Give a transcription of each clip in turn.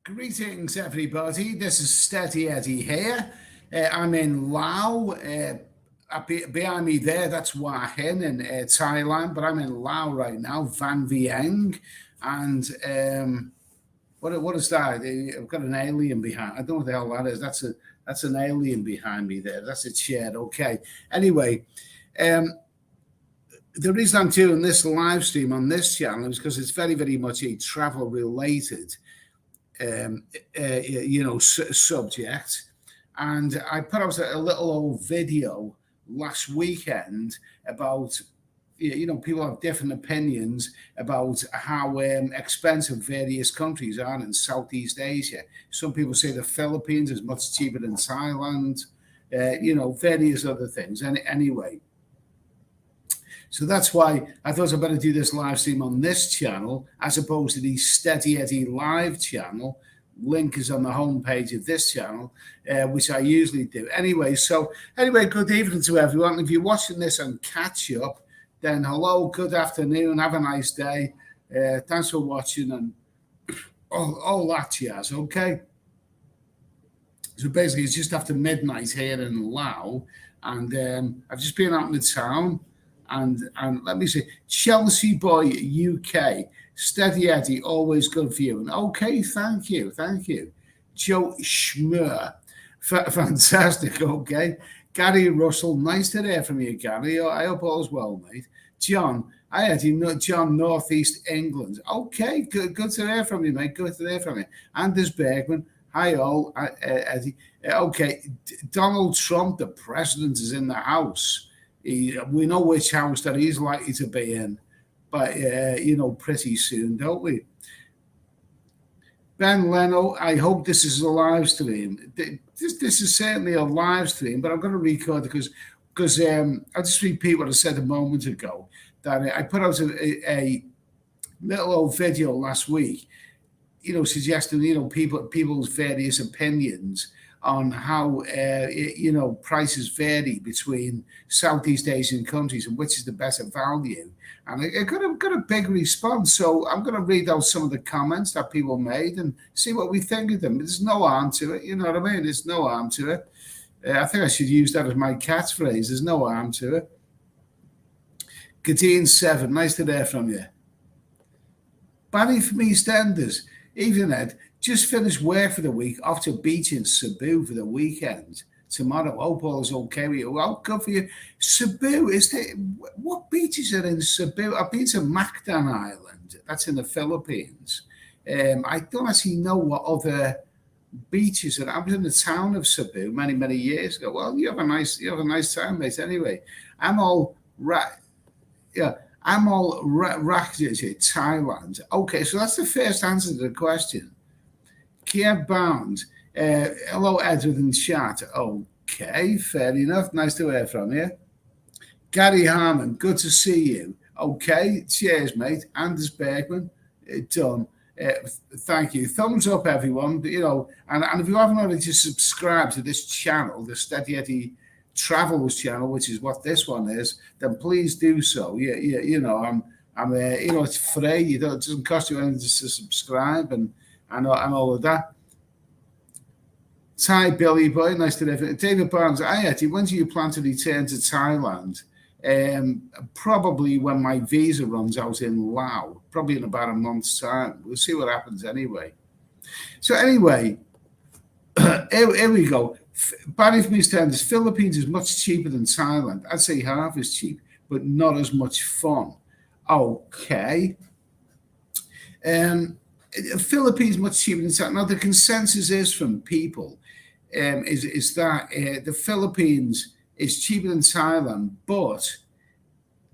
Greetings, everybody. This is Steady Eddie here. I'm in Laos. Behind me there, that's Hua Hin in Thailand, but I'm in Laos right now, Van Vieng. And what is that? I've got an alien behind. I don't know what the hell that is. That's an alien behind me there. That's a chair. Okay. Anyway, the reason I'm doing this live stream on this channel is because it's very, very much a travel related subject. And I put out a little old video last weekend about, people have different opinions about how expensive various countries are in Southeast Asia. Some people say the Philippines is much cheaper than Thailand, various other things. Anyway, so that's why I thought I'd better do this live stream on this channel as opposed to the Steady Eddie live channel. Link is on the homepage of this channel, which I usually do. Anyway, good evening to everyone. If you're watching this on catch up, then hello, good afternoon, have a nice day. Thanks for watching and all that jazz, okay? So basically, it's just after midnight here in Laos, and I've just been out in the town. And let me see, Chelsea Boy UK, Steady Eddie, always good for you. And okay, thank you. Joe Schmur, fantastic, okay. Gary Russell, nice to hear from you, Gary. I hope all's well, mate. John, John, Northeast England. Okay, good to hear from you, mate. Good to hear from you. Anders Bergman, hi all, Eddie. Okay, Donald Trump, the president, is in the house. We know which house that he's likely to be in, but pretty soon, don't we? Ben Leno, I hope this is a live stream. This is certainly a live stream, but I'm going to record it because I'll just repeat what I said a moment ago. That I put out a little old video last week, suggesting people's various opinions on how prices vary between Southeast Asian countries and which is the better value. And I got a big response. So I'm going to read out some of the comments that people made and see what we think of them. There's no harm to it. You know what I mean? There's no harm to it. I think I should use that as my catchphrase. There's no harm to it. Kadeen 7, nice to hear from you. Barry from EastEnders, evening Ed. Just finished work for the week, off to beach in Cebu for the weekend. Tomorrow, hope all is okay with you. Well, good for you. Cebu, what beaches are in Cebu? I've been to Mactan Island. That's in the Philippines. I don't actually know what other beaches are. I was in the town of Cebu many, many years ago. Well, you have a nice time, mate. Anyway, I'm all Rakjit, Thailand. Okay, so that's the first answer to the question. Kia Bound. Hello, Edward and chat. Okay, fair enough. Nice to hear from you. Gary Harmon, good to see you. Okay, cheers, mate. Anders Bergman, done. Thank you. Thumbs up, everyone. You know, and if you haven't already subscribed to this channel, the Steady Eddie Travels channel, which is what this one is, then please do so. Yeah, you know, you know, it's free. It doesn't cost you anything to subscribe and all of that. Hi, Billy Boy. Nice to have you. David Barnes. Hi, Eddie. When do you plan to return to Thailand? Probably when my visa runs out in Laos, probably in about a month's time. We'll see what happens anyway. So anyway, here we go. Barry from East End, Philippines is much cheaper than Thailand. I'd say half as cheap, but not as much fun. Okay. Philippines much cheaper than Thailand. Now the consensus is from people is that the Philippines is cheaper than Thailand, but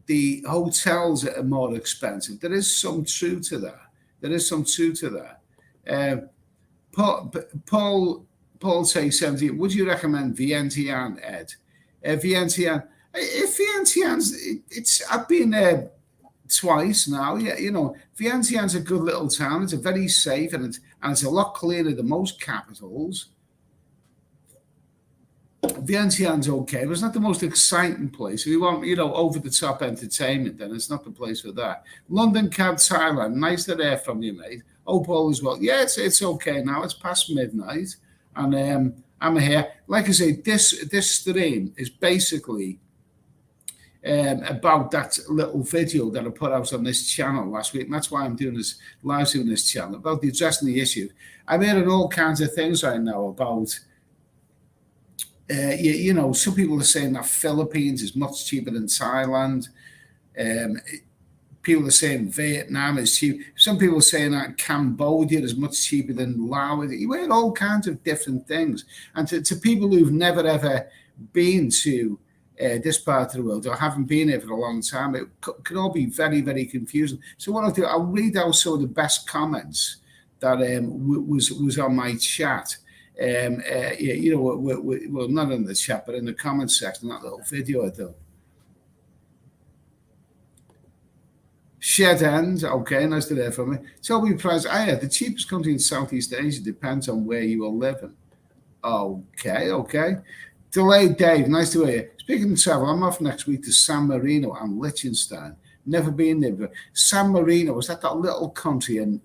the hotels are more expensive. There is some truth to that. Paul says 70. Would you recommend Vientiane, Ed? Vientiane. If Vientiane's, I've been there twice now. Yeah, you know, Vientiane's a good little town. It's a very safe and it's a lot cleaner than most capitals. Vientiane's okay, but it's not the most exciting place. If you want, you know, over-the-top entertainment, then it's not the place for that. London Cab, Thailand. Nice to hear from you, mate. Oh, Paul as well. Yeah, it's okay now. It's past midnight, and I'm here. Like I say, this stream is basically about that little video that I put out on this channel last week. And that's why I'm doing this live on this channel about addressing the issue. I'm hearing all kinds of things right now about. You know, some people are saying that Philippines is much cheaper than Thailand. People are saying Vietnam is cheap. Some people are saying that Cambodia is much cheaper than Laos. You hear all kinds of different things. And to people who've never, ever been to this part of the world or haven't been here for a long time, it can all be very, very confusing. So what I'll do, I'll read out some of the best comments that was on my chat. You know, well, not in the chat, but in the comments section, that little video I did. Shed End, okay, nice to hear from me. Toby Price, the cheapest country in Southeast Asia depends on where you are living. Okay. Delayed Dave, nice to hear you. Speaking of travel, I'm off next week to San Marino and Liechtenstein. Never been there before. San Marino, was that little country in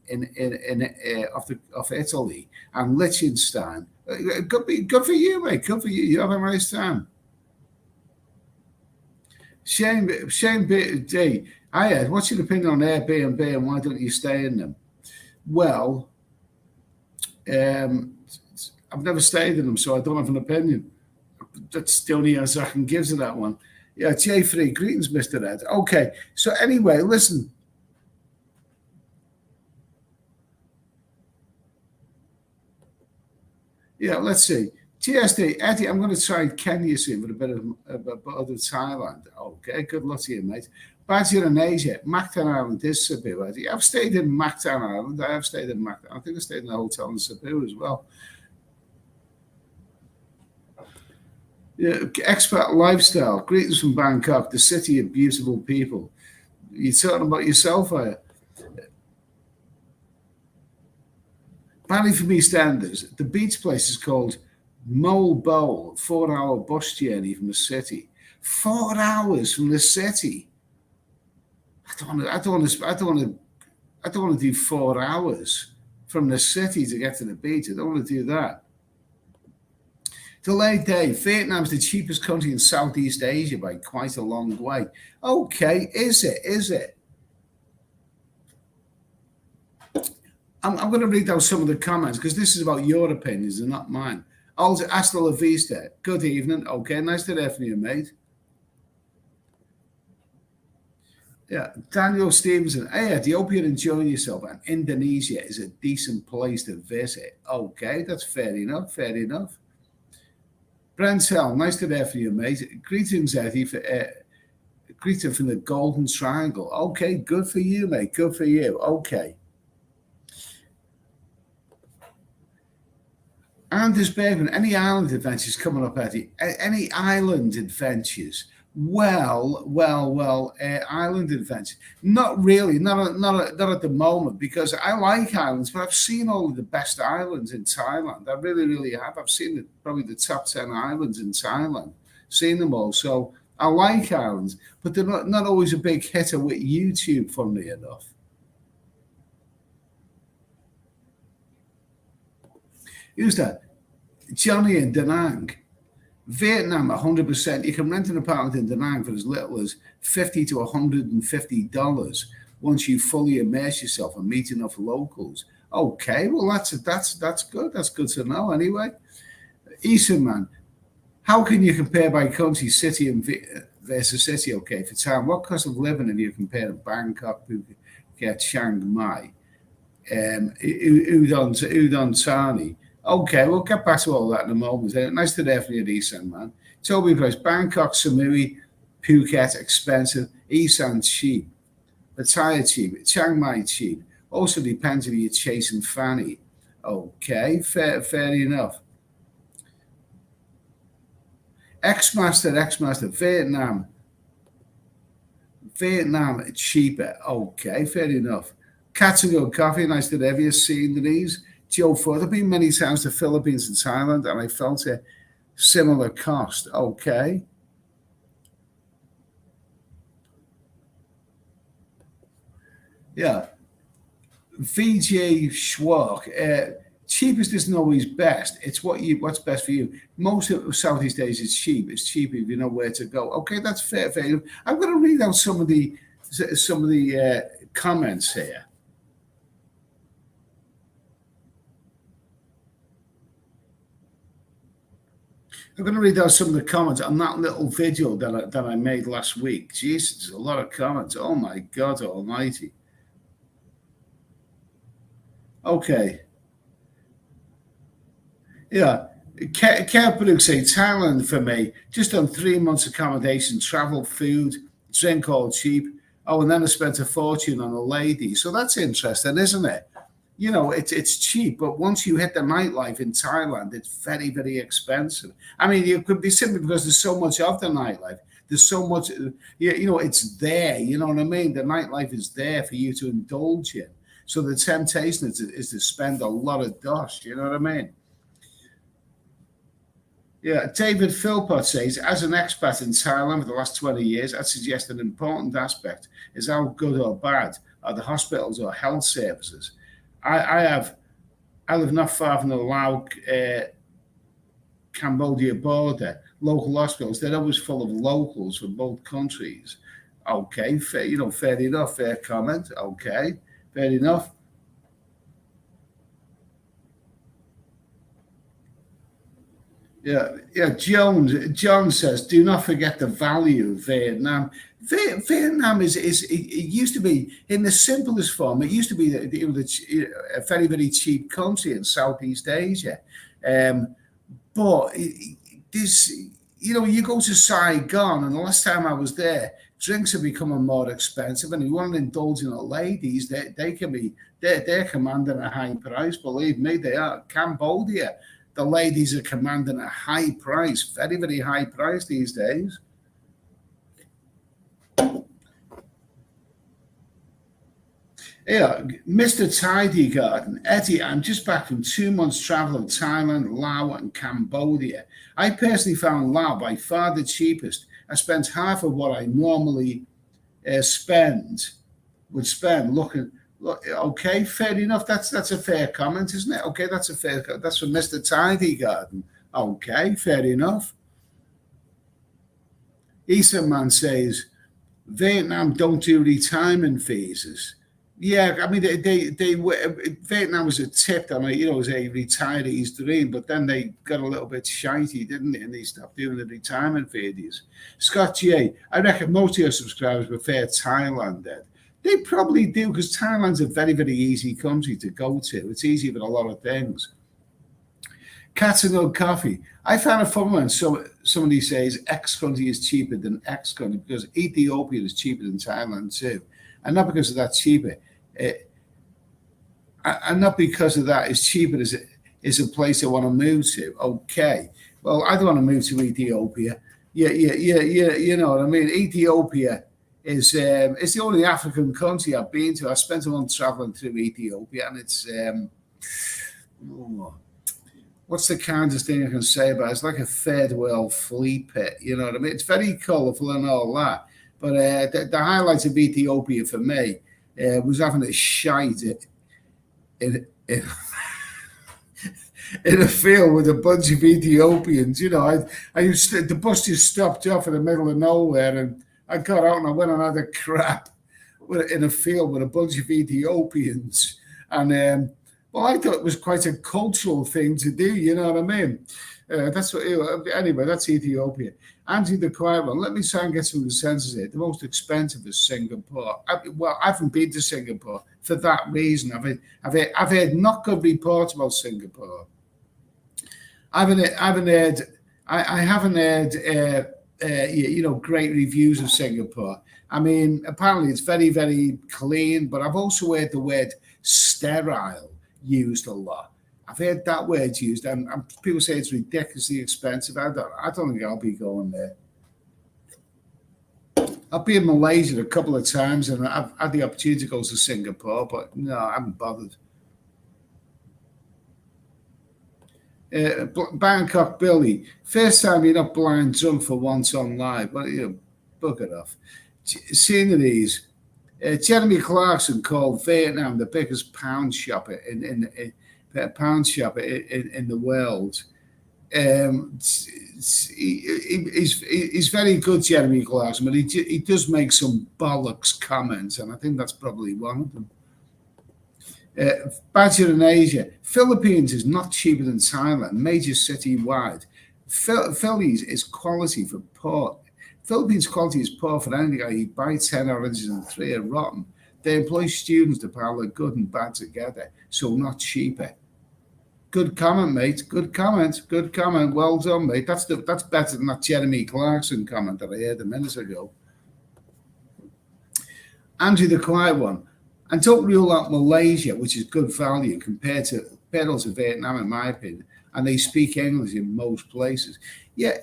of Italy, and Liechtenstein? Good for you, mate. Good for you. You have a nice time. Shane D. Ed, what's your opinion on Airbnb and why don't you stay in them? Well, I've never stayed in them, so I don't have an opinion. That's the only answer I can give to that one. Yeah, J3, greetings, Mr. Ed. Okay, so anyway, listen. Yeah, let's see. TSD, Eddie, I'm going to try Kenya soon with a bit of other Thailand. Okay, good luck to you, mate. Badger in Asia, Mactan Island is Cebu, Eddie. I've stayed in Mactan Island. I think I stayed in a hotel in Cebu as well. Yeah, expat lifestyle. Greetings from Bangkok, the city of beautiful people. You're talking about yourself, are you? Barry from EastEnders. The beach place is called Mole Bowl. 4-hour bus journey from the city. 4 hours from the city. I don't want to do 4 hours from the city to get to the beach. I don't want to do that. Delayed Dave, Vietnam's the cheapest country in Southeast Asia by quite a long way. Okay, is it? I'm going to read out some of the comments because this is about your opinions and not mine. Also, hasta la vista. Good evening. Okay, nice to hear from you, mate. Yeah, Daniel Stevenson. Hey, Ed, I hope you're enjoying yourself. And Indonesia is a decent place to visit. Okay, that's fair enough. Brent Hell, nice to hear from you, mate. Greetings, Eddie. Greeting from the Golden Triangle. Okay, good for you, mate. Good for you. Okay. Anders Bergman, any island adventures coming up, Eddie? Any island adventures? Island adventure. Not really, not at the moment, because I like islands, but I've seen all of the best islands in Thailand. I really, really have. I've seen probably the top 10 islands in Thailand, seen them all. So I like islands, but they're not always a big hitter with YouTube, funnily enough. Who's that? Johnny in Da Nang. Vietnam, 100%. You can rent an apartment in Da Nang for as little as $50 to $150 once you fully immerse yourself and meet enough locals. Okay, well that's good. That's good to know. Anyway, Eastern man, how can you compare by country, city and versus city? Okay, for time, what cost of living have you compared to Bangkok, Phuket, Chiang Mai, Udon Thani? Okay, we'll get back to all that in a moment. Nice to hear from you, Isan, man. Toby Price, Bangkok, Samui, Phuket, expensive. Isan, cheap. Pattaya, cheap. Chiang Mai, cheap. Also depends if you're chasing Fanny. Okay, fair enough. X-Master, Vietnam, cheaper. Okay, fair enough. Cats and Go Coffee, nice to have you seen these. Joe Ford, I've been many times to Philippines and Thailand, and I felt a similar cost. Okay. Yeah. VJ Schwark, cheapest isn't always best. It's what's best for you. Most of Southeast Asia is cheap. It's cheap if you know where to go. Okay, that's fair. I'm going to read out some of the comments here. I'm going to read out some of the comments on that little video that I made last week. Jesus, a lot of comments. Oh my God Almighty. Okay. Yeah. Kev say Thailand for me. Just on 3 months accommodation, travel, food, drink all cheap. Oh, and then I spent a fortune on a lady. So that's interesting, isn't it? It's cheap, but once you hit the nightlife in Thailand, it's very, very expensive. I mean, it could be simply because there's so much of the nightlife. There's so much, it's there. You know what I mean? The nightlife is there for you to indulge in. So the temptation is to spend a lot of dosh. You know what I mean? Yeah, David Philpott says, as an expat in Thailand for the last 20 years, I'd suggest an important aspect is how good or bad are the hospitals or health services. I live not far from the Lao Cambodia border. Local hospitals, they're always full of locals from both countries. Okay, fair enough, fair comment. Okay, fair enough. Yeah. John says, do not forget the value of Vietnam. Vietnam it used to be in the simplest form. It used to be a very, very cheap country in Southeast Asia, but this you go to Saigon, and the last time I was there, drinks are becoming more expensive, and you want to indulge in the ladies, they're commanding a high price. Believe me, they are. Cambodia, the ladies are commanding a high price, very, very high price these days. Yeah, Mr. Tidy Garden, Eddie, I'm just back from 2 months travel in Thailand, Laos, and Cambodia. I personally found Laos by far the cheapest. I spent half of what I normally spend would spend looking. Okay, fair enough. That's a fair comment, isn't it? Okay, that's from Mr. Tidy Garden. Okay, fair enough. Eastern Man says Vietnam don't do retirement visas. Yeah, I mean Vietnam was a tip on was a retiree's dream, but then they got a little bit shitey, didn't they? And they stopped doing the retirement videos. Scott J, I reckon most of your subscribers prefer Thailand then. They probably do because Thailand's a very, very easy country to go to. It's easy with a lot of things. Cats and Old Coffee. I found a fun one. So somebody says X country is cheaper than X country because Ethiopia is cheaper than Thailand too. And not because of that cheaper. And not because of that it's cheaper is a place I want to move to. Okay. Well, I don't want to move to Ethiopia. You know what I mean? Ethiopia is it's the only African country I've been to. I spent a month traveling through Ethiopia, and it's oh, what's the kindest thing I can say about it? It's like a third world flea pit. You know what I mean? It's very colourful and all that, but the highlights of Ethiopia for me was having a shite in in a field with a bunch of Ethiopians. You know, the bus just stopped off in the middle of nowhere, and I got out and I went and had a crap in a field with a bunch of Ethiopians. And well, I thought it was quite a cultural thing to do. You know what I mean? That's what. Anyway, that's Ethiopia. Andy the Quiet One. Let me try and get some of the senses here. The most expensive is Singapore. I haven't been to Singapore for that reason. I've heard not good reports about Singapore. I haven't heard great reviews of Singapore. I mean, apparently it's very, very clean, but I've also heard the word sterile used a lot. I've heard that word used, and people say it's ridiculously expensive. I don't think I'll be going there. I've been in Malaysia a couple of times, and I've had the opportunity to go to Singapore, but no, I haven't bothered. Bangkok Billy, first time you're not blind drunk for once on live. Well, you book it off. Sceneries. Jeremy Clarkson called Vietnam the biggest pound shopper in the world. He's very good, Jeremy Clarkson, but he does make some bollocks comments, and I think that's probably one of them. Badger in Asia. Philippines is not cheaper than Thailand, major city wide. Phillies is quality for poor. Philippines quality is poor for any guy. You buy 10 oranges and 3 are rotten. They employ students to pile the good and bad together, so not cheaper. Good comment, mate. Good comment. Good comment. Well done, mate. That's better than that Jeremy Clarkson comment that I heard a minute ago. Andrew the Quiet One. And don't rule out Malaysia, which is good value compared to Vietnam, in my opinion. And they speak English in most places. Yeah,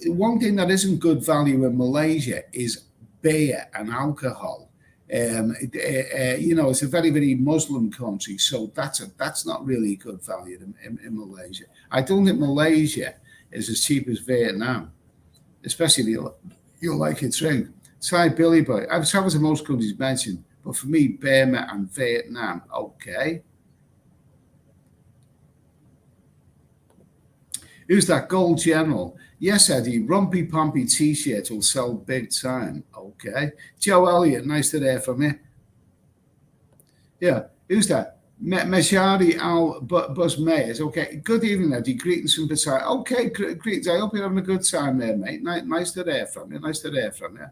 one thing that isn't good value in Malaysia is beer and alcohol. It's a very, very Muslim country, so that's not really good value in Malaysia. I don't think Malaysia is as cheap as Vietnam, especially if you like a drink. Thai Billy Boy. I've traveled to most countries mentioned, but for me, Burma and Vietnam, okay. Who's that? Gold General. Yes, Eddie, Rumpy Pompy t-shirts will sell big time. Okay. Joe Elliott, nice to hear from you. Yeah. Who's that? Meshari Al Buzz Mayers. Okay. Good evening, Eddie. Greetings from Pattaya. Okay, greetings. I hope you're having a good time there, mate. Nice to hear from you. Nice to hear from you.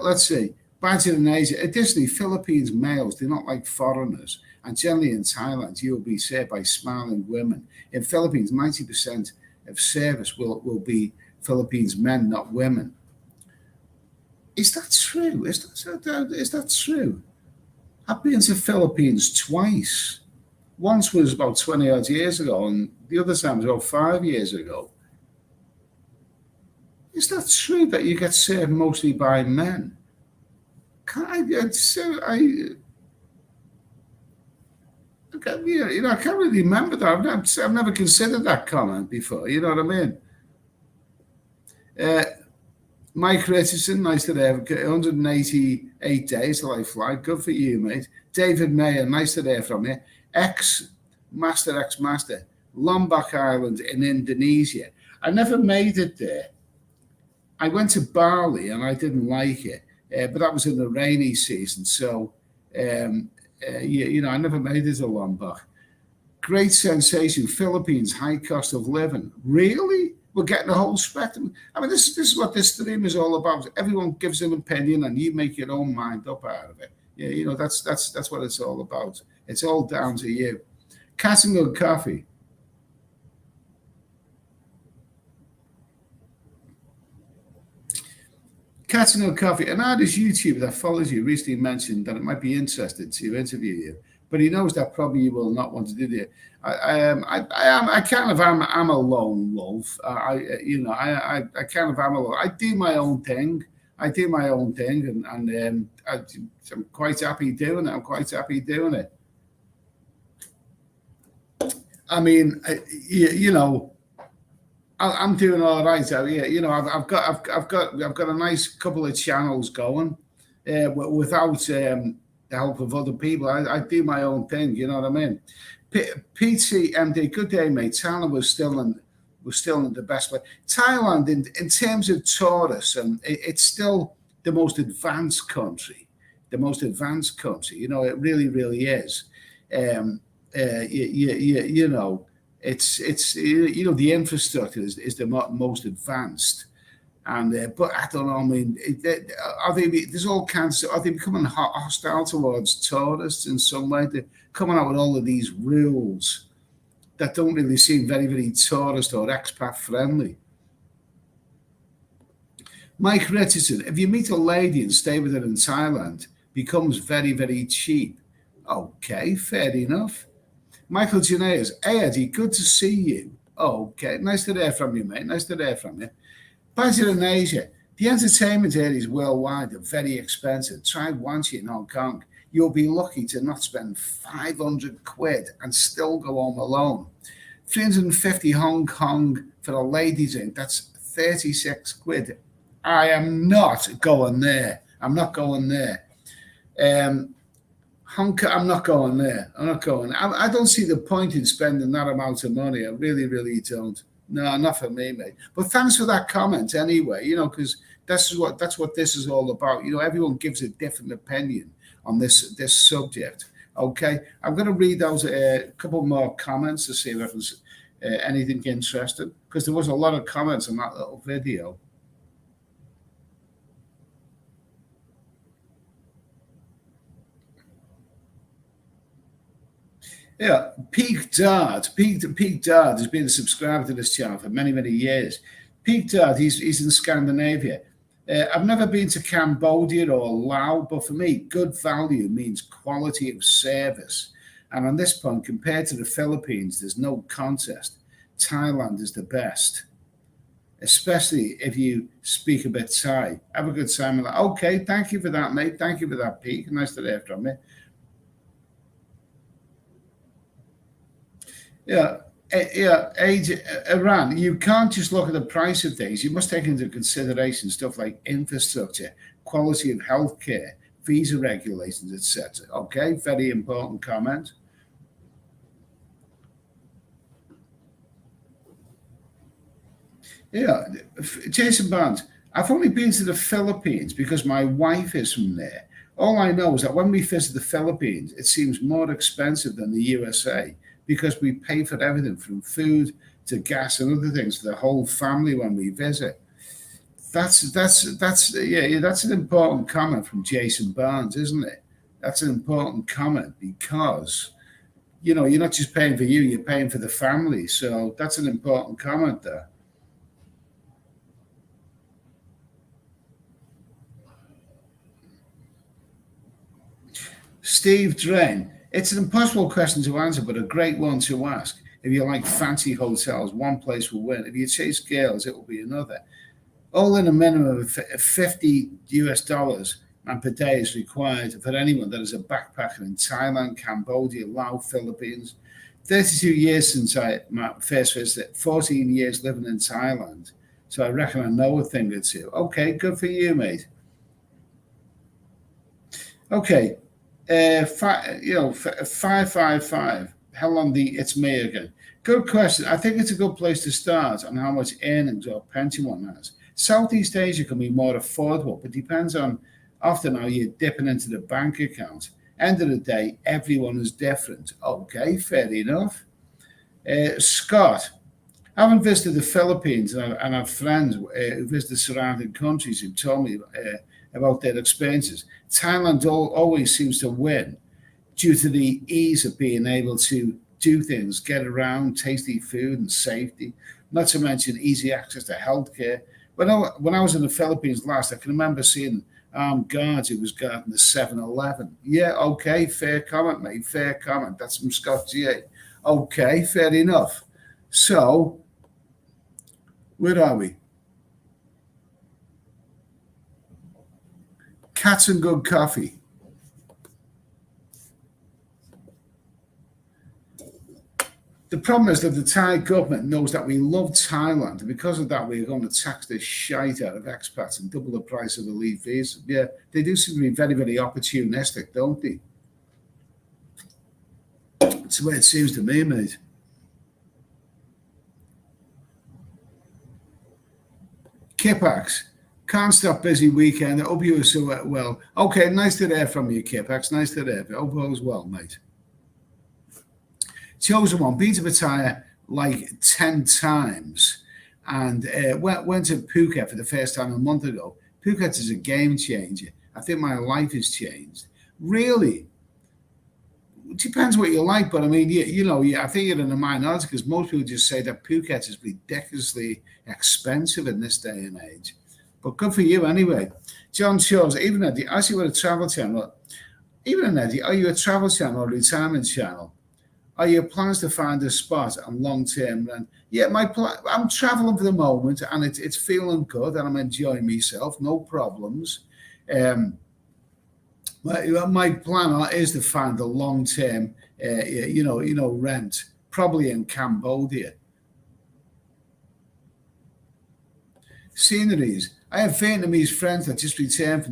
Let's see. Badger in Asia. Additionally, Philippines males do not like foreigners. And generally in Thailand, you'll be served by smiling women. In Philippines, 90% of service will be Philippines men, not women. Is that true? Is that true? I've been to Philippines twice. Once was about 20 odd years ago, and the other time was about 5 years ago. Is that true that you get served mostly by men? I can't really remember that. I've never considered that comment before. You know what I mean? Mike Richardson, nice to have 188 days till I fly. Good for you, mate. David Mayer, nice to hear from you. Ex-Master, Lombok Island in Indonesia. I never made it there. I went to Bali and I didn't like it, but that was in the rainy season. So, I never made it to Lombok. Great sensation. Philippines, high cost of living. Really? We're getting a whole spectrum. I mean, this is what this stream is all about. Everyone gives an opinion, and you make your own mind up out of it. Yeah, that's what it's all about. It's all down to you. Catching a coffee. Catching a coffee. An artist YouTuber that follows you recently mentioned that it might be interested to interview you. but he knows that probably you will not want to do it. I kind of am. I'm a lone wolf. I kind of am a. I do my own thing. I do my own thing, and I'm quite happy doing it. I'm quite happy doing it. I mean, I'm doing all right out here. I've got a nice couple of channels going, without the help of other people. I do my own thing. You know what I mean? PTMD, good day, mate. Thailand was still in the best way. Thailand, in terms of tourists, it's still the most advanced country. The most advanced country. It really, really is. Um, it's the infrastructure is the most advanced, and but I don't know. I mean, are they? There's all kinds. Are they becoming hostile towards tourists in some way? They're coming out with all of these rules that don't really seem very, very tourist or expat friendly. Mike Richardson, if you meet a lady and stay with her in Thailand, becomes very, very cheap. Okay, fair enough. Michael Janaeus, hey Eddie, good to see you. Okay, nice to hear from you, mate. Nice to hear from you. Basil in Asia, the entertainment areas worldwide are very expensive. Try Wanchai in Hong Kong. You'll be lucky to not spend 500 quid and still go home alone. 350 Hong Kong for a ladies' in, that's 36 quid. I am not going there. I'm not going there. Hong Kong, I'm not going there. I'm not going. I don't see the point in spending that amount of money. I really, really don't. No, not for me, mate. But thanks for that comment anyway. Because that's what this is all about. Everyone gives a different opinion on this subject. Okay, I'm going to read out a couple more comments to see if there's anything interesting, because there was a lot of comments on that little video. Yeah, Peak Dart. Peak Dart has been a subscriber to this channel for many, many years. Peak Dart, he's in Scandinavia. I've never been to Cambodia or Laos, but for me, good value means quality of service. And on this point, compared to the Philippines, there's no contest. Thailand is the best, especially if you speak a bit Thai. Have a good time. Okay, thank you for that, mate. Thank you for that, Peak. Nice to hear from you. Yeah, Iran, you can't just look at the price of things. You must take into consideration stuff like infrastructure, quality of healthcare, visa regulations, etc. Okay, very important comment. Yeah, Jason Barnes, I've only been to the Philippines because my wife is from there. All I know is that when we visit the Philippines, it seems more expensive than the USA, because we pay for everything from food to gas and other things for the whole family when we visit. That's an important comment from Jason Barnes, isn't it? That's an important comment because you're not just paying for you, you're paying for the family. So that's an important comment there. Steve Drain, it's an impossible question to answer, but a great one to ask. If you like fancy hotels, one place will win. If you chase girls, it will be another. All in a minimum of $50 and per day is required for anyone that is a backpacker in Thailand, Cambodia, Laos, Philippines. 32 years since I first visited, 14 years living in Thailand. So I reckon I know a thing or two. Okay, good for you, mate. Okay. 555. Helen D, it's me again. Good question. I think it's a good place to start on how much earnings or pension one has. Southeast Asia can be more affordable, but depends on often how you're dipping into the bank account. End of the day, everyone is different. Okay, fair enough. Scott, I haven't visited the Philippines, and I have friends who visit the surrounding countries who told me about their experiences. Thailand always seems to win due to the ease of being able to do things, get around, tasty food and safety, not to mention easy access to healthcare. When I was in the Philippines last, I can remember seeing Guards, it was guarding the 7-Eleven. Yeah, okay, fair comment, mate, fair comment. That's from Scott G. Okay, fair enough. So, where are we? Cats and good coffee. The problem is that the Thai government knows that we love Thailand, and because of that, we're going to tax the shite out of expats and double the price of elite visas. Yeah, they do seem to be very, very opportunistic, don't they? It's the way it seems to me, mate. Kipax, can't stop busy weekend. I hope you are so well. Okay, nice to hear from you, Kipax. Nice to hear. I hope all is well, mate. Chosen one, been to Pattaya like 10 times and went to Phuket for the first time a month ago. Phuket is a game changer. I think my life has changed. Really? It depends what you like, but I mean, I think you're in a minority because most people just say that Phuket is ridiculously expensive in this day and age. But good for you anyway. John shows, even Eddie, I see what a travel channel. Even Eddie, are you a travel channel or retirement channel? Are your plans to find a spot and long-term rent? Yeah, I'm traveling for the moment and it's feeling good and I'm enjoying myself, no problems. My plan is to find a long-term, rent, probably in Cambodia. Sceneries. I have Vietnamese friends that just returned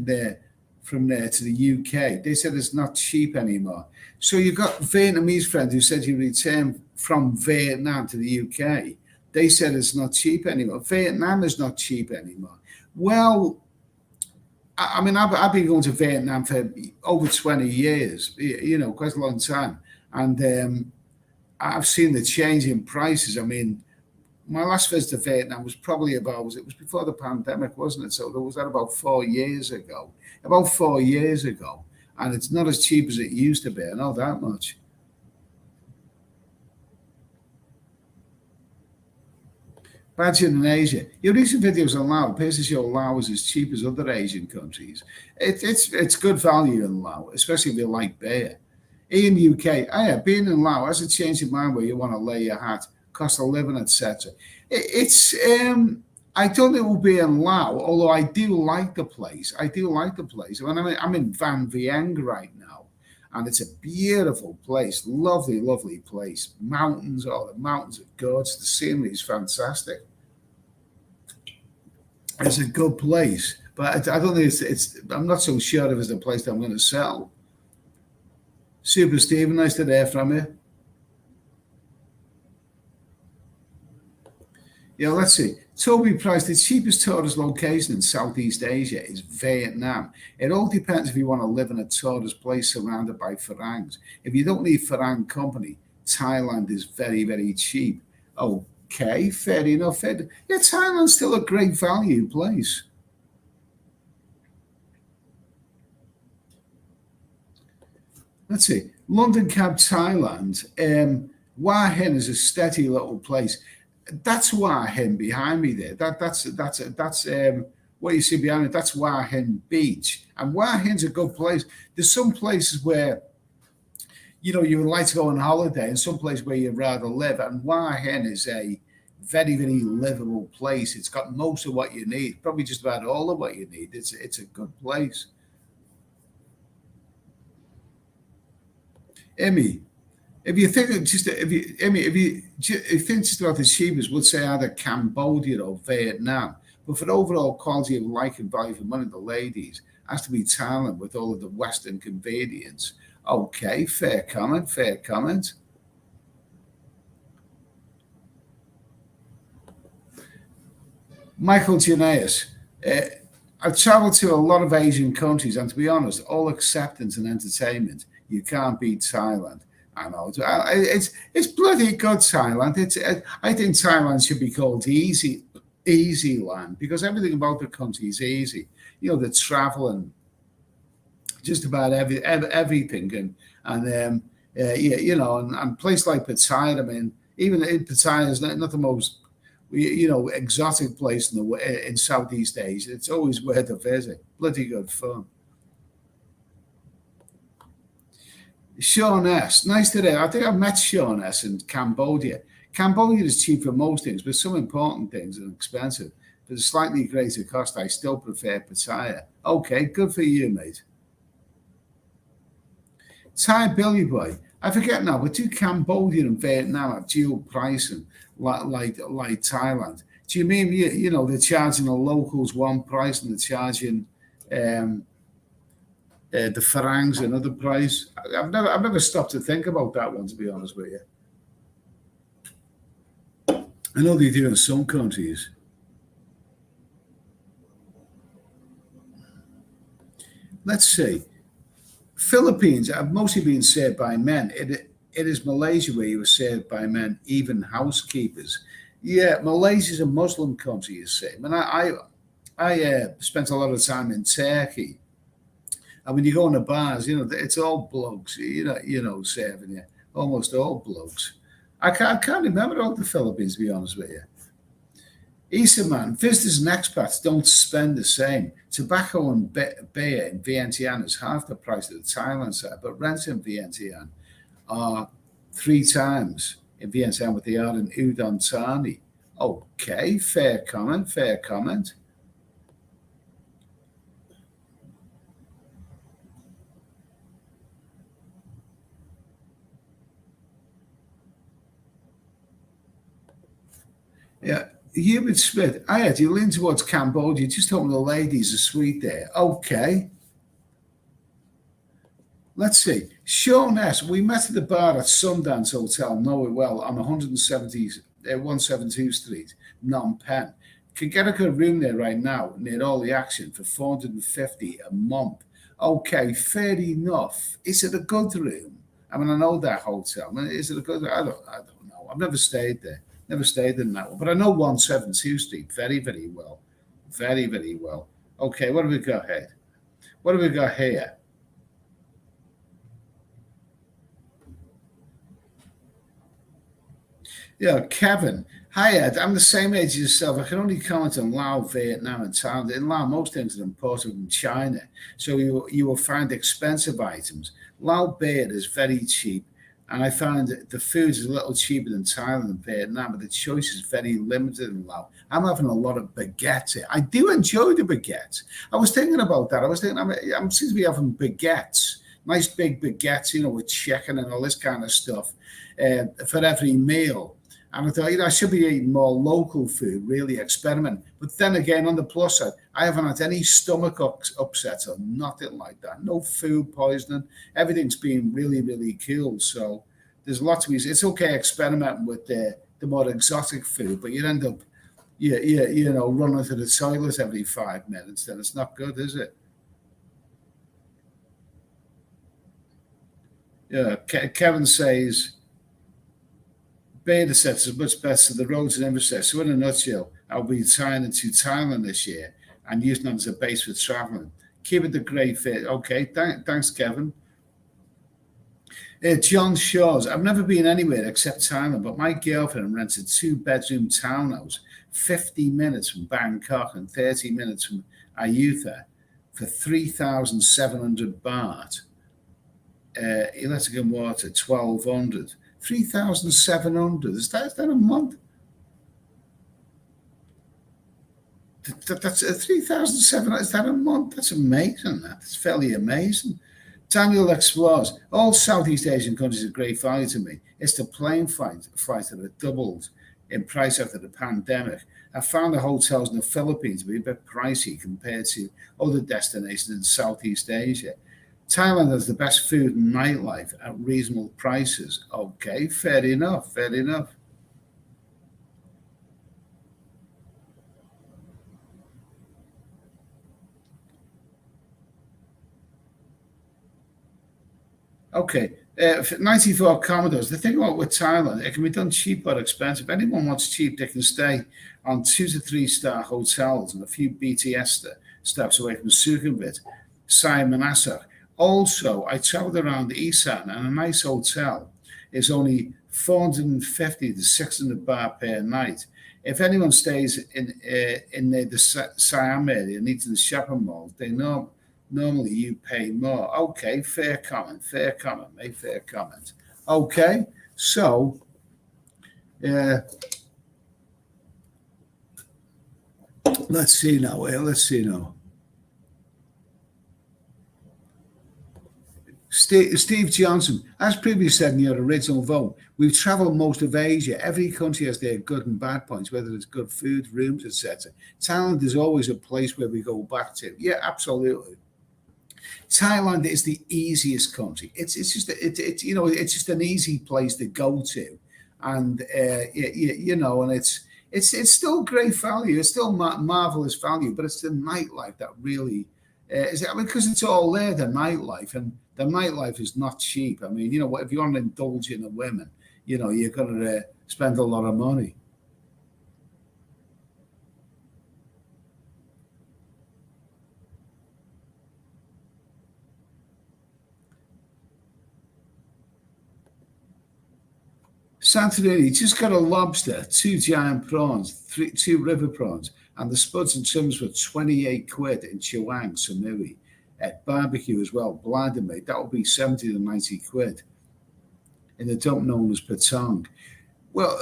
from there to the UK. They said it's not cheap anymore. So you've got Vietnamese friends who said you returned from Vietnam to the UK. They said it's not cheap anymore. Vietnam is not cheap anymore. Well, I mean, I've been going to Vietnam for over 20 years, quite a long time. And I've seen the change in prices. I mean, my last visit to Vietnam was probably it was before the pandemic, wasn't it? So there was that about 4 years ago. About 4 years ago. And it's not as cheap as it used to be. I know that much. Badger in Asia. Your recent videos on Laos appears to show Laos as cheap as other Asian countries. It's good value in Laos, especially if you like beer. In UK, being in Laos, has it changed your mind where you want to lay your hat, cost of living, etc.? I don't think it will be in Laos, although I do like the place. I mean, I'm in Van Vieng right now, and it's a beautiful place. Lovely, lovely place. Mountains, the mountains are gorgeous. The scenery is fantastic. It's a good place, but I don't think I'm not so sure if it's a place that I'm going to sell. Super Stephen, nice to hear from you. Yeah, let's see. Toby Price, the cheapest tourist location in Southeast Asia is Vietnam. It all depends if you want to live in a tourist place surrounded by Farangs. If you don't need Farang company, Thailand is very, very cheap. Okay, fair enough. Yeah, Thailand's still a great value place. Let's see. London Cab, Thailand. Hua Hin is a steady little place. That's Hua Hin behind me there. That's what you see behind me. That's Hua Hin Beach, and Hua Hin's a good place. There's some places where you would like to go on holiday, and some place where you'd rather live. And Hua Hin is a very, very livable place. It's got most of what you need, probably just about all of what you need. It's a good place. Emmy, if you think just about the cheapest, would say either Cambodia or Vietnam. But for the overall quality of life and value for money, the ladies has to be Thailand with all of the Western convenience. Okay, fair comment, fair comment. Michael Janaeus, I've traveled to a lot of Asian countries, and to be honest, all acceptance and entertainment, you can't beat Thailand. I know it's bloody good, Thailand. I think Thailand should be called easy land because everything about the country is easy. The travel and just about everything, and place like Pattaya. I mean, even in Pattaya is not the most exotic place in Southeast Asia. It's always worth a visit. Bloody good fun. Sean S. Nice today. I think I've met Sean S. in Cambodia. Cambodia is cheap for most things, but some important things are expensive. For a slightly greater cost, I still prefer Pattaya. Okay, good for you, mate. Thai Billy Boy. I forget now, but do Cambodia and Vietnam have dual pricing like Thailand? Do you mean they're charging the locals one price and they're charging the Farangs another price? I've never stopped to think about that one, to be honest with you. I know they do in some countries. Let's see. Philippines have mostly been served by men. It is Malaysia where you were served by men, even housekeepers. Yeah, Malaysia's a Muslim country, you see. And I spent a lot of time in Turkey. And when you go in the bars, it's all blokes, serving you. Almost all blokes. I can't remember all the Philippines, to be honest with you. Issa man, visitors and expats don't spend the same. Tobacco and beer in Vientiane is half the price of the Thailand side, but rents in Vientiane are 3 times in Vientiane what they are in Udon Thani. Okay, fair comment. Yeah. Hubert Smith, you lean towards Cambodia, just hoping the ladies are sweet there. Okay. Let's see. Sean S. We met at the bar at Sundance Hotel, know it well, on 172 Street, Phnom Penh. Can get a good room there right now, near all the action, for $450 a month. Okay, fair enough. Is it a good room? I mean, I know that hotel. Is it a good room? I don't know. I've never stayed there. Never stayed in that one, but I know 172 Street very, very well. Very, very well. Okay, what have we got here? Yeah, Kevin. Hi, Ed. I'm the same age as yourself. I can only comment on Laos, Vietnam, and Thailand. In Laos, most things are imported from China, so you will find expensive items. Lao beer is very cheap. And I found the food is a little cheaper than Thailand and Vietnam, but the choice is very limited in Laos. I'm having a lot of baguettes here. I do enjoy the baguettes. I was thinking about that. I'm seems to be having baguettes, nice big baguettes, with chicken and all this kind of stuff for every meal. And I thought, I should be eating more local food, really experiment. But then again, on the plus side, I haven't had any stomach upsets or nothing like that. No food poisoning. Everything's been really, really cool. So there's lots of reasons. It's okay experimenting with the more exotic food, but you end up, running to the toilet every 5 minutes. Then it's not good, is it? Yeah, Kevin says, Beta sets is much better. The roads and infrastructure. So in a nutshell, I'll be returning to Thailand this year and using that as a base for traveling. Keep it the great fit. Okay, thanks, Kevin. John Shaw's. I've never been anywhere except Thailand, but my girlfriend rented 2-bedroom townhouse, 50 minutes from Bangkok and 30 minutes from Ayutthaya for 3,700 baht. Electric and water, 1,200. 3,700. Is that a month? That's 3,700. Is that a month? That's amazing. That's fairly amazing. Daniel explores. All Southeast Asian countries are great value to me. It's the plane flights that have doubled in price after the pandemic. I found the hotels in the Philippines to be a bit pricey compared to other destinations in Southeast Asia. Thailand has the best food and nightlife at reasonable prices. Okay, fair enough. Okay, 94 Commodores. The thing about with Thailand, it can be done cheap or expensive. If anyone wants cheap, they can stay on 2 to 3 star hotels and a few BTS stops away from Sukhumvit, Simon Asok. Also, I traveled around Isan, and a nice hotel is only 450 to 600 baht per night. if anyone stays in the Siam area, needs the shopping mall, they know normally you pay more. Okay, fair comment, mate, fair comment. Okay, so let's see now. Steve Johnson, as previously said in your original vote, we've travelled most of Asia. Every country has their good and bad points, whether it's good food, rooms, etc. Thailand is always a place where we go back to. Yeah, absolutely. Thailand is the easiest country. It's just an easy place to go to, and and it's still great value. It's still marvelous value, but it's the nightlife that really is. I mean, because it's all there, the nightlife, and the nightlife is not cheap. I mean, if you want to indulge in the women, you're going to spend a lot of money. Santorini just got a lobster, 2 giant prawns, 2 river prawns, and the spuds and trims were 28 quid in Chawang, Samui. At barbecue as well, blinded mate, that would be 70 to 90 quid in the dump known as Patong. Well,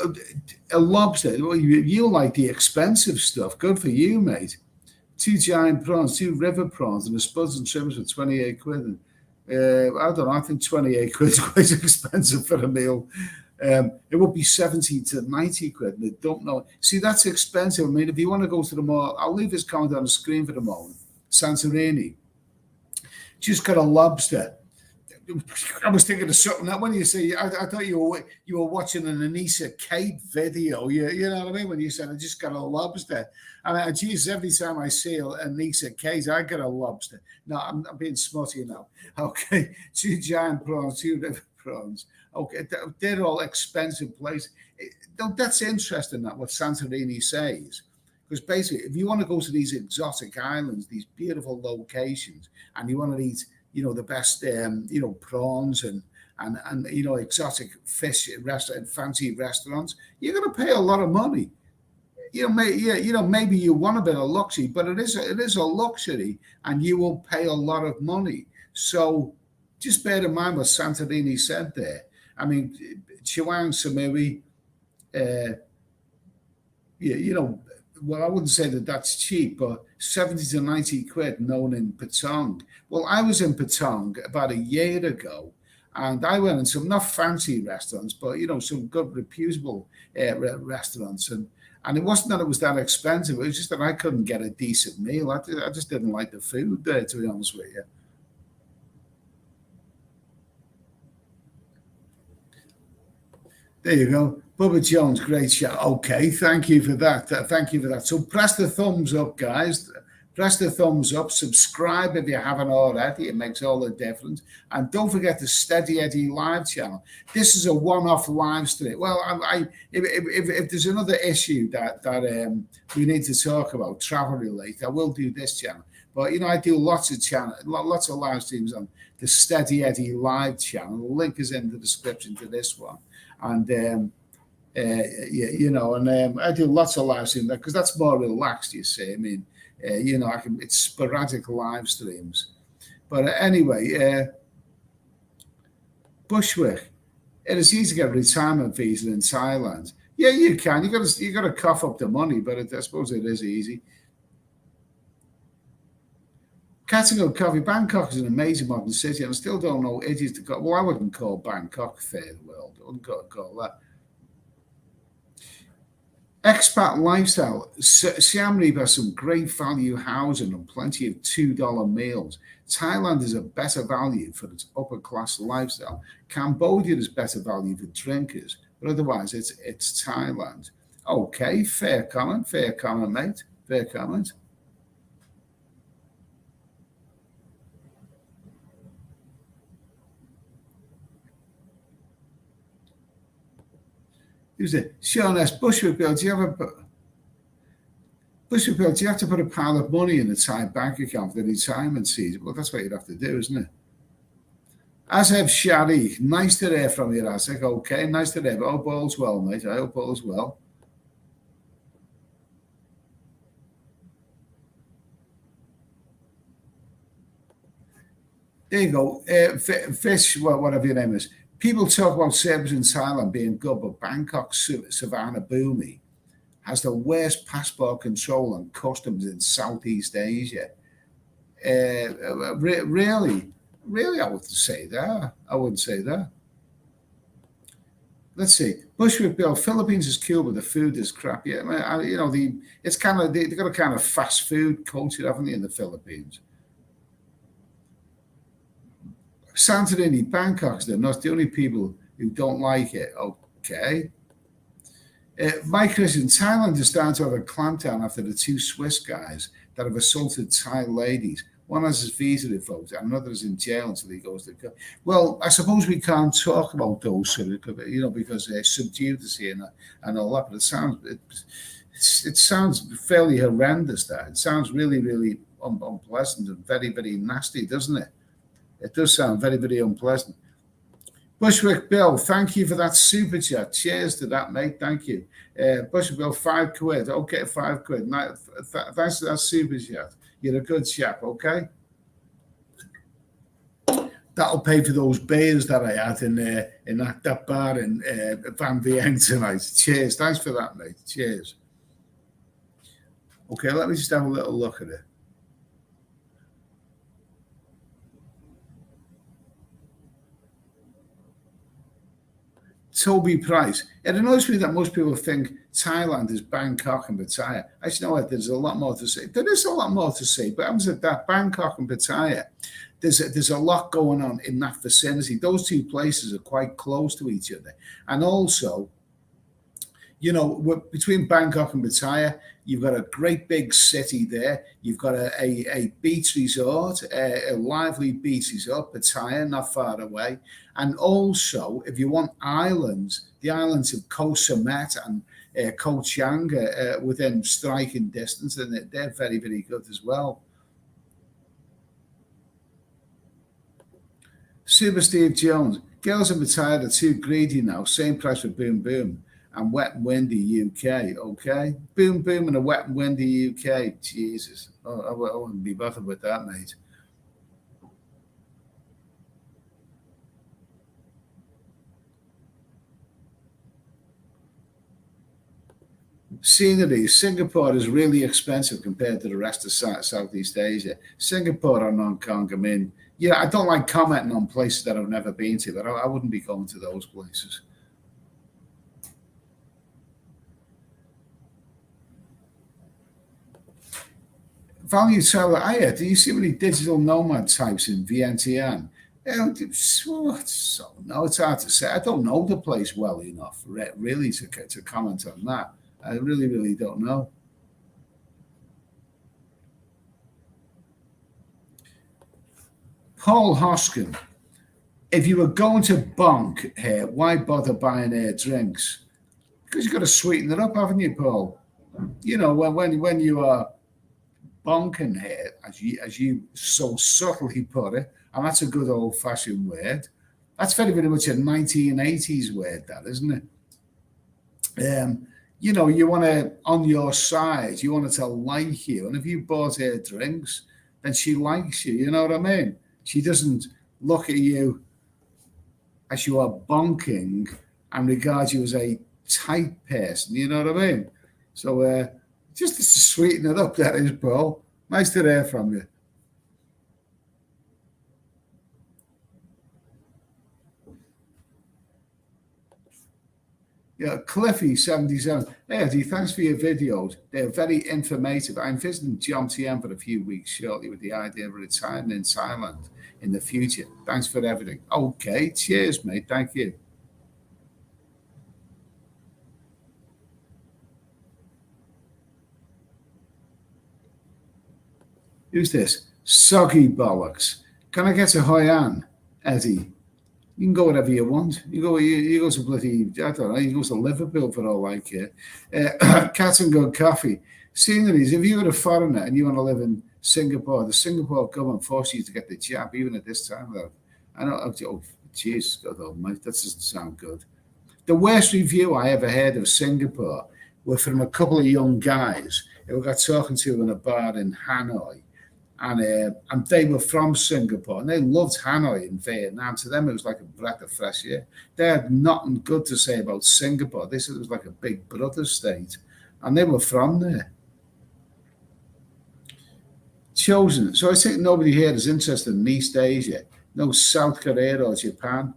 a lobster, well, you like the expensive stuff. Good for you, mate. 2 giant prawns, 2 river prawns, and the spuds and trims were 28 quid. And, I don't know, I think 28 quid is quite expensive for a meal. It would be 70 to 90 quid, and they don't know. See, that's expensive. I mean, if you want to go to the mall, I'll leave this comment on the screen for the moment. Santorini just got a lobster. I was thinking of something that when you say, I thought you were watching an Anissa Kate video. You know what I mean? When you said, I just got a lobster. And geez, every time I see Anissa Kate, I get a lobster. No, I'm being smutty now. Okay, 2 giant prawns, 2 river prawns. Okay, they're all expensive places. That's interesting, that what Santorini says. Because basically, if you want to go to these exotic islands, these beautiful locations, and you want to eat, the best, prawns and exotic fish restaurant, fancy restaurants, you're going to pay a lot of money. Maybe you want a bit of luxury, but it is a luxury, and you will pay a lot of money. So just bear in mind what Santorini said there. I mean, Chawang, Samui, well, I wouldn't say that that's cheap, but 70 to 90 quid known in Patong. Well, I was in Patong about a year ago, and I went in some not fancy restaurants, but, some good, reputable restaurants. And it wasn't that it was that expensive. It was just that I couldn't get a decent meal. I just didn't like the food there, to be honest with you. There you go. Bubba Jones, great show. Okay, thank you for that. Thank you for that. So press the thumbs up, guys. Press the thumbs up. Subscribe if you haven't already. It makes all the difference. And don't forget the Steady Eddie live channel. This is a one-off live stream. Well, if there's another issue that we need to talk about, travel related, I will do this channel. But I do lots of live streams on the Steady Eddie live channel. The link is in the description to this one. And I do lots of live streams because that's more relaxed. You see, I mean, it's sporadic live streams. But anyway, Bushwick, it is easy to get a retirement visa in Thailand. Yeah, you can. You got to cough up the money, but I suppose it is easy. Catalogue Coffee, Bangkok is an amazing modern city, and I still don't know idiots to go. Well, I wouldn't call Bangkok third world. I wouldn't call that. Expat lifestyle. Siam Reap has some great value housing and plenty of $2 meals. Thailand is a better value for its upper class lifestyle. Cambodia is better value for drinkers, but otherwise it's Thailand. Okay, fair comment, mate. Fair comment. Who's it? Sean S. Bushwick Bill, do you have to put a pile of money in a Thai bank account for the retirement season? Well, that's what you'd have to do, isn't it? Azeb Shari, nice to hear from you, Azek. Okay, nice to hear. I hope all's well, mate. I hope all's well. There you go. Fish, whatever your name is. People talk about service in Thailand being good, but Bangkok Savannah Bhumi has the worst passport control and customs in Southeast Asia. Really, really, I wouldn't say that. I wouldn't say that. Let's see. Bushwick Bill, Philippines is cool, but the food is crap. Yeah, you know, it's kind of they've got a kind of fast food culture, haven't they, in the Philippines? Santorini, Bangkok's they're not the only people who don't like it. Okay. Mike Christian, Thailand is starting to have a clampdown after the two Swiss guys that have assaulted Thai ladies. One has his visa revoked and another is in jail until he goes to court. Well, I suppose we can't talk about those sort of, you know, because they're subjudice and all that. But it sounds fairly horrendous. That it sounds really, really unpleasant and very, very nasty, doesn't it? It does sound very, very unpleasant. Bushwick Bill, thank you for that super chat. Cheers to that, mate. Thank you. Bushwick Bill, £5. Okay, £5. Thanks for that super chat. You're a good chap, okay? That'll pay for those beers that I had in that bar in Van Vieng tonight. Cheers. Thanks for that, mate. Cheers. Okay, let me just have a little look at it. Toby Price. It annoys me that most people think Thailand is Bangkok and Pattaya. Actually, no, there's a lot more to say. There is a lot more to say, but I'm saying that Bangkok and Pattaya, there's a lot going on in that vicinity. Those two places are quite close to each other. And also, you know, between Bangkok and Pattaya, you've got a great big city there. You've got a beach resort, a lively beach resort, Pattaya, not far away. And also, if you want islands, the islands of Koh Samet and Koh Chang within striking distance, and they're very, very good as well. Super Steve Jones, girls in Pattaya are too greedy now. Same price for Boom Boom and Wet and Windy UK. Okay, Boom Boom and a Wet and Windy UK. Jesus, I wouldn't be bothered with that, mate. Scenery. Singapore is really expensive compared to the rest of Southeast Asia. Singapore and Hong Kong, I mean, yeah, I don't like commenting on places that I've never been to, but I wouldn't be going to those places. Value seller, do you see many digital nomad types in Vientiane? So, no, it's hard to say. I don't know the place well enough, really, to comment on that. I really, really don't know. Paul Hoskin, if you were going to bonk here, why bother buying drinks? Because you've got to sweeten it up, haven't you, Paul? You know, when you are bonking here, as you so subtly put it, and that's a good old-fashioned word. That's very, very much a 1980s word, that, isn't it? You know, you want to, on your side, you want her to like you. And if you bought her drinks, then she likes you. You know what I mean? She doesn't look at you as you are bonking and regard you as a tight person. You know what I mean? So just to sweeten it up, that is, Paul. Nice to hear from you. Yeah, Cliffy77. Hey, Eddie, thanks for your videos. They're very informative. I'm visiting John TM for a few weeks shortly with the idea of retiring in Thailand in the future. Thanks for everything. Okay, cheers, mate. Thank you. Who's this? Soggy bollocks. Can I get a Hoi An, Eddie? You can go wherever you want. You go to bloody, I don't know, you go to Liverpool for all I care. Cat and Good Coffee. Sceneries, if you were a foreigner and you want to live in Singapore, the Singapore government forces you to get the jab, even at this time, though. I know, oh, jeez, God almighty, that doesn't sound good. The worst review I ever heard of Singapore were from a couple of young guys who I got talking to in a bar in Hanoi. and they were from Singapore, and they loved Hanoi in Vietnam. To them, it was like a breath of fresh air. They had nothing good to say about Singapore. They said it was like a big brother state, and they were from there. Chosen. So I think nobody here is interested in East Asia. No South Korea or Japan.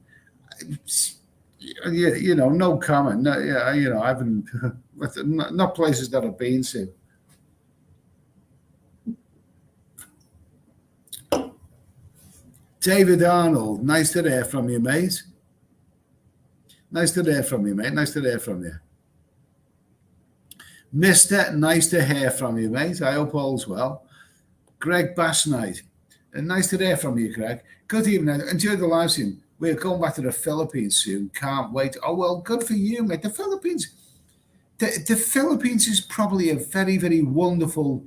No comment. No, I haven't. Not places that I've been to. David Arnold, nice to hear from you, mate. Nice to hear from you, mate. Nice to hear from you. Mister, nice to hear from you, mate. I hope all's well. Greg Bassnight, nice to hear from you, Greg. Good evening. Enjoy the live stream. We're going back to the Philippines soon. Can't wait. Oh, well, good for you, mate. The Philippines is probably a very, very wonderful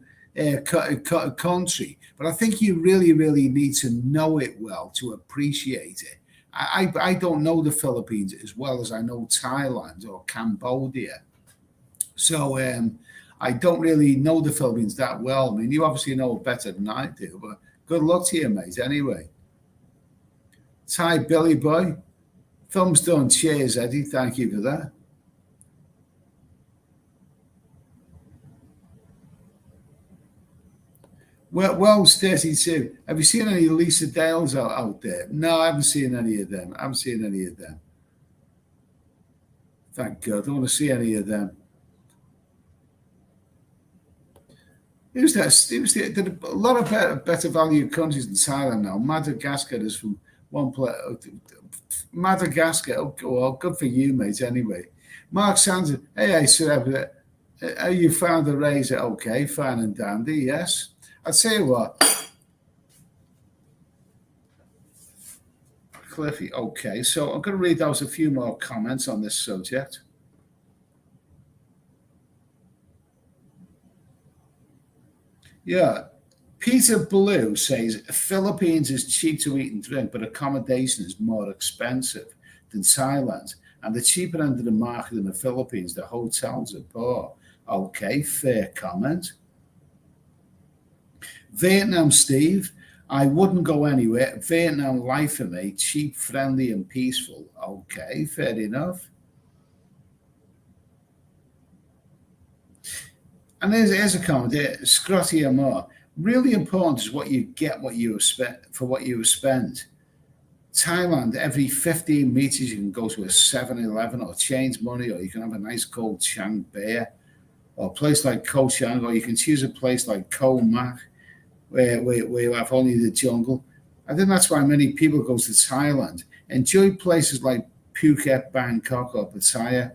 country, but I think you really, really need to know it well to appreciate it. I don't know the Philippines as well as I know Thailand or Cambodia. So I don't really know the Philippines that well. I mean, you obviously know it better than I do, but good luck to you, mate, anyway. Thai Billy Boy, film's done. Cheers, Eddie. Thank you for that. Wells 32. Have you seen any Lisa Dales out there? No, I haven't seen any of them. Thank God. I don't want to see any of them. Who's that? A lot of better value countries in Thailand now. Madagascar is from one place. Madagascar. Oh, well, good for you, mate. Anyway, Mark Sanders. Hey, sir. You found the razor? Okay, fine and dandy. Yes. I'll tell you what. Cliffy. Okay, so I'm going to read out a few more comments on this subject. Yeah. Peter Blue says Philippines is cheap to eat and drink, but accommodation is more expensive than Thailand. And the cheaper end of the market in the Philippines, the hotels are poor. Okay, fair comment. Vietnam, Steve, I wouldn't go anywhere. Vietnam life for me, cheap, friendly, and peaceful. Okay, fair enough. And here's a comment here, Scotty Amor. Really important is what you get, what you have spent. Thailand, every 15 meters you can go to a 7-Eleven or change money, or you can have a nice cold Chang beer, or a place like Koh Chang, or you can choose a place like Koh Mak, where you have only the jungle. I think that's why many people go to Thailand. Enjoy places like Phuket, Bangkok, or Pattaya,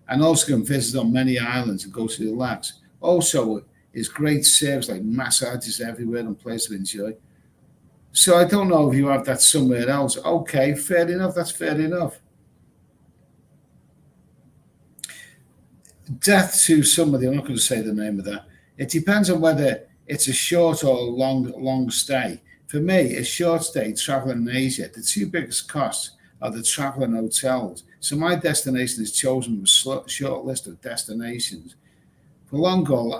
and also can visit on many islands and go to relax. Also, it's great service like massages everywhere and place to enjoy. So I don't know if you have that somewhere else. Okay, fair enough. That's fair enough. Death to somebody, I'm not going to say the name of that. It depends on whether it's a short or long stay. For me, a short stay traveling in Asia, the two biggest costs are the travel and hotels. So my destination is chosen from a short list of destinations. For long haul,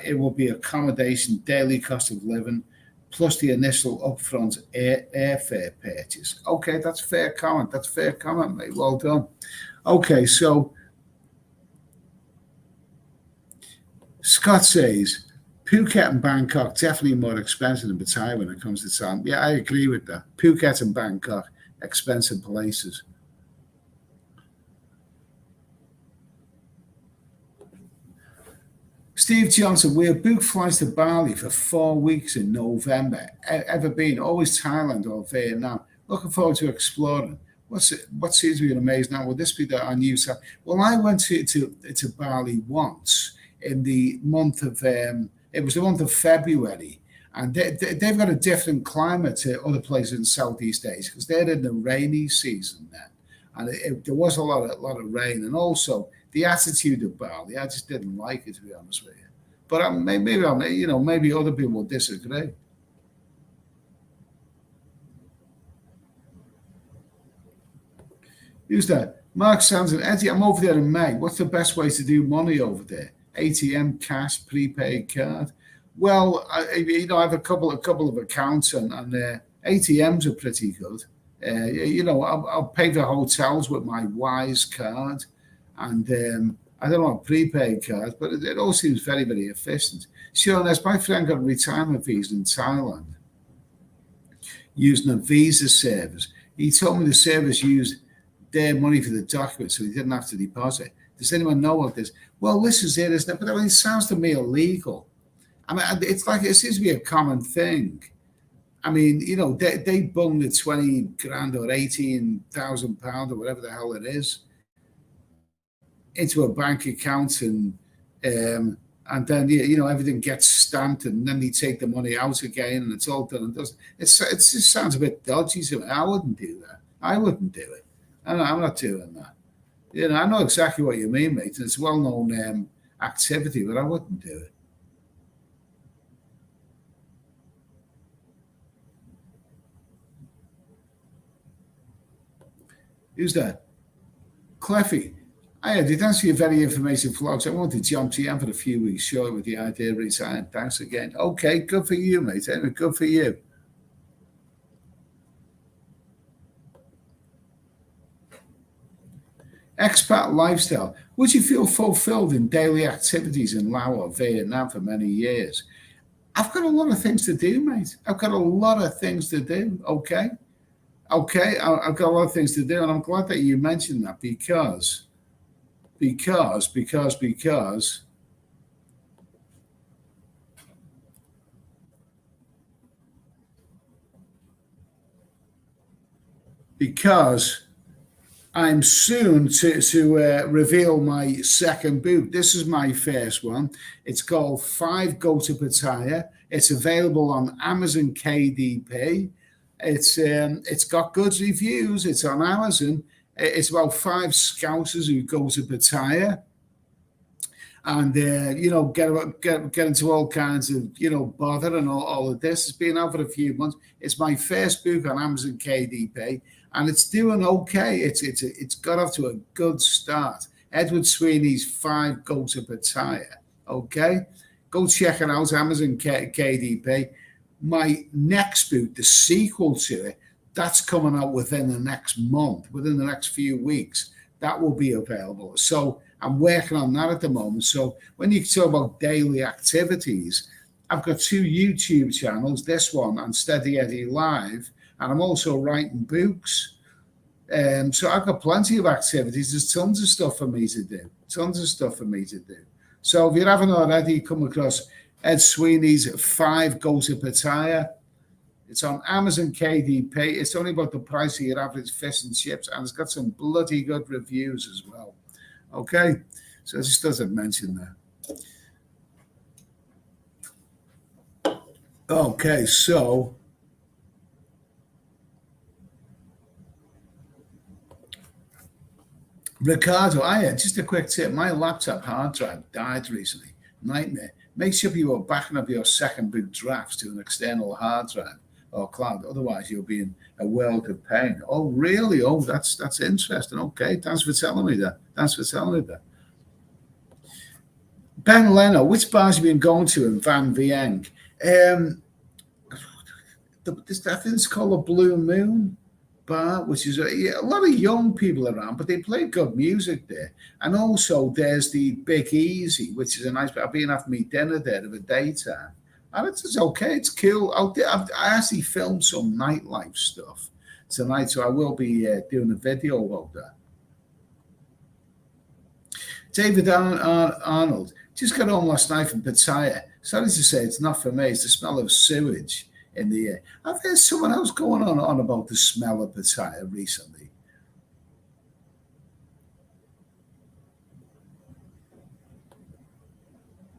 it will be accommodation, daily cost of living, plus the initial upfront airfare purchase. Okay, that's fair comment. That's fair comment, mate. Well done. Okay, so Scott says, Phuket and Bangkok definitely more expensive than Pattaya when it comes to time. Yeah, I agree with that. Phuket and Bangkok, expensive places. Steve Johnson, we have booked flights to Bali for 4 weeks in November. Ever been? Always Thailand or Vietnam. Looking forward to exploring. What seems to be amazing now? Will this be our new site? Well, I went to Bali once in the month of it was the month of February, and they've got a different climate to other places in Southeast Asia because they're in the rainy season then, and there was a lot of rain, and also the attitude of Bali, I just didn't like it, to be honest with you. But maybe other people will disagree. Who's that? Mark Sanson, Eddie, I'm over there in May. What's the best way to do money over there? ATM, cash, prepaid card? Well, I have a couple of accounts, and ATMs are pretty good. I'll pay for hotels with my Wise card, and I don't have prepaid cards, but it all seems very, very efficient. Sure, as my friend got retirement fees in Thailand using a Visa service. He told me the service used their money for the documents, so he didn't have to deposit. Does anyone know what this? Well, this is it, isn't it? But I mean, it sounds to me illegal. I mean, it's like it seems to be a common thing. I mean, they bung the 20 grand or £18,000 or whatever the hell it is into a bank account, and then everything gets stamped, and then they take the money out again, and it's all done and done. It just sounds a bit dodgy to me. I wouldn't do that. I wouldn't do it. I'm not doing that. I know exactly what you mean, mate. It's a well-known activity, but I wouldn't do it. Who's that? Cleffy. I did answer your very informative vlogs. I wanted to jump to you for a few weeks short with the idea of retiring. Thanks again. Okay, good for you, mate. Anyway, good for you. Expat lifestyle. Would you feel fulfilled in daily activities in Laos or Vietnam for many years? I've got a lot of things to do, mate. I've got a lot of things to do. Okay. I've got a lot of things to do, and I'm glad that you mentioned that because I'm soon to reveal my second book. This is my first one. It's called Five Go to Pattaya. It's available on Amazon KDP. It's got good reviews. It's on Amazon. It's about five scousers who go to Pattaya and get into all kinds of bother and all of this. It's been out for a few months. It's my first book on Amazon KDP, and it's doing okay. It's got off to a good start. Edward Sweeney's Five Go to Pattaya. Okay, go check it out. Amazon KDP. My next book, the sequel to it, that's coming out within the next month, within the next few weeks. That will be available. So I'm working on that at the moment. So when you talk about daily activities, I've got two YouTube channels, this one and Steady Eddie Live, and I'm also writing books. So I've got plenty of activities. There's tons of stuff for me to do. So if you haven't already come across Ed Sweeney's Five Go to Pattaya, it's on Amazon KDP. It's only about the price of your average fish and chips, and it's got some bloody good reviews as well. Okay, so it just doesn't mention that. Okay, so Ricardo, just a quick tip. My laptop hard drive died recently. Nightmare. Make sure you are backing up your second book drafts to an external hard drive or cloud. Otherwise, you'll be in a world of pain. Oh, really? Oh, that's interesting. Okay, thanks for telling me that. Ben Leno, which bars have you been going to in Van Vieng? I think it's called a Blue Moon bar, which is a lot of young people around, but they play good music there. And also there's the Big Easy, which is a nice. I've been having me dinner there of a daytime, and it's okay. It's cool. I actually filmed some nightlife stuff tonight, so I will be doing a video about that. David Arnold just got home last night from Pattaya. Sorry to say, it's not for me. It's the smell of sewage in the air. I've heard someone else going on about the smell of Pattaya recently.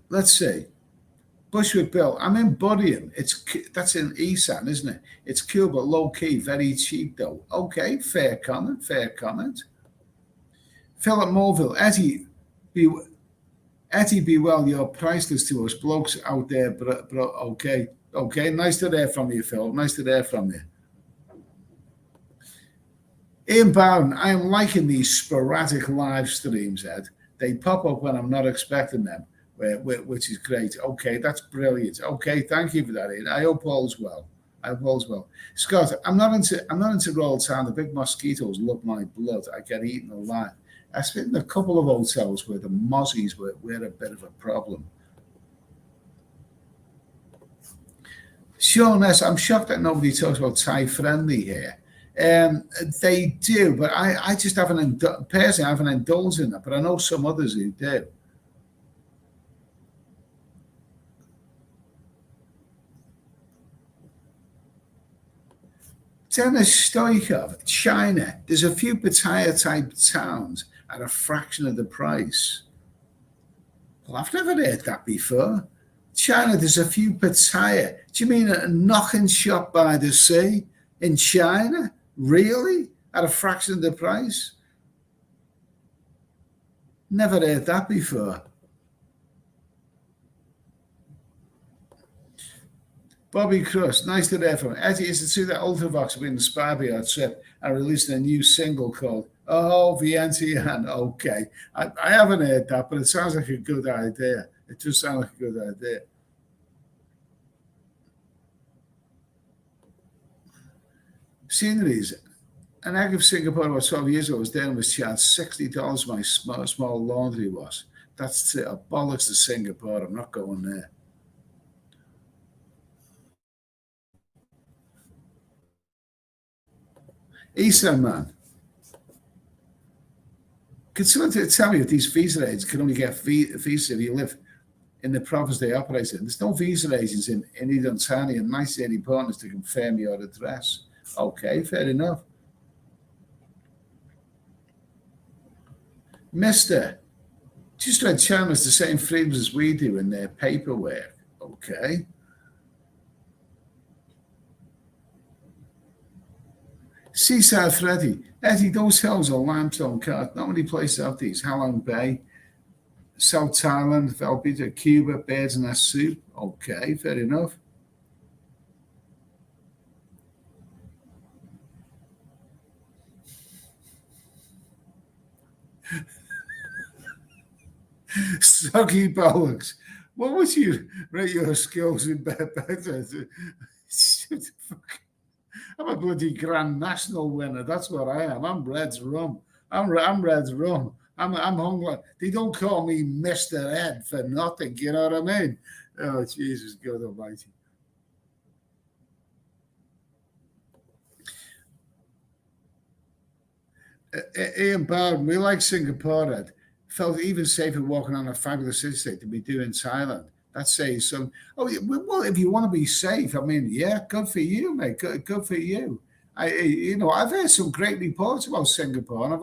Let's see. Bushwick Bill. I'm in Buddingham. That's in Esan, isn't it? It's cool, but low key, very cheap though. Okay, fair comment. Philip Morville. Eddie, be well. You're priceless to us blokes out there, but okay. Okay, nice to hear from you, Phil. Nice to hear from you. Ian Bowden, I am liking these sporadic live streams, Ed. They pop up when I'm not expecting them, which is great. Okay, that's brilliant. Okay, thank you for that, Ian. I hope all's well. I hope all's well. Scott, I'm not into Royal Town. The big mosquitoes love my blood. I get eaten alive. I spent in a couple of hotels where the mozzies were a bit of a problem. Sean S., I'm shocked that nobody talks about Thai friendly here. They do, but I just personally I haven't indulged in that, but I know some others who do. Dennis Stoikov, China. There's a few Pattaya type towns at a fraction of the price. Well, I've never heard that before. China, there's a few Pattaya. Do you mean a knocking shop by the sea in China? Really? At a fraction of the price? Never heard that before. Bobby Crust, nice to hear from you. Eddie, is it true that Ultravox have been inspired by our trip and releasing a new single called Oh Vientiane? Okay. I haven't heard that, but it sounds like a good idea. It does sound like a good idea. Sceneries. An egg of Singapore about 12 years ago was there and was charged $60 my small laundry was. That's a bollocks to Singapore. I'm not going there. Eastern man. Can someone tell me if these visa agents can only get visa if you live in the province they operate in? There's no visa agents in Eden Tiny and nice daily partners to confirm your address. Okay, fair enough. Mister, just read China has the same freedoms as we do in their paperwork. Okay. Seaside Freddy, Eddie, those hills are limestone cut. Not many places have these. Halong Bay, South Thailand, Velbita, Cuba, Birds Nest Soup. Okay, fair enough. Soggy bollocks. What would you rate your skills in better? I'm a bloody Grand National winner. That's what I am. I'm Red's rum. I'm Red's rum. I'm hungry. They don't call me Mr. Ed for nothing. You know what I mean? Oh, Jesus, God Almighty. Ian Bowden, we like Singapore, Ed. Felt even safer walking on a fabulous city state than we do in Thailand. That says some. Oh, well, if you want to be safe, I mean, yeah, good for you, mate. Good for you. I've heard some great reports about Singapore, and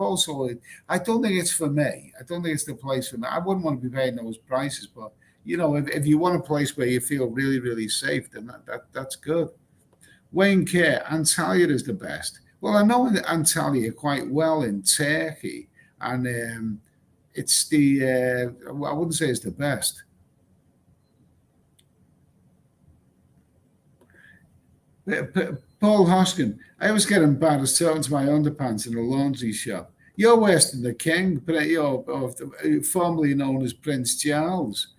I don't think it's for me. I don't think it's the place for me. I wouldn't want to be paying those prices, but if you want a place where you feel really, really safe, then that's good. Wayne Kerr, Antalya is the best. Well, I know Antalya quite well in Turkey, and it's well, I wouldn't say it's the best. Paul Hoskin, I always get embarrassed talking to my underpants in a laundry shop. You're worse than the king, but formerly known as Prince Charles.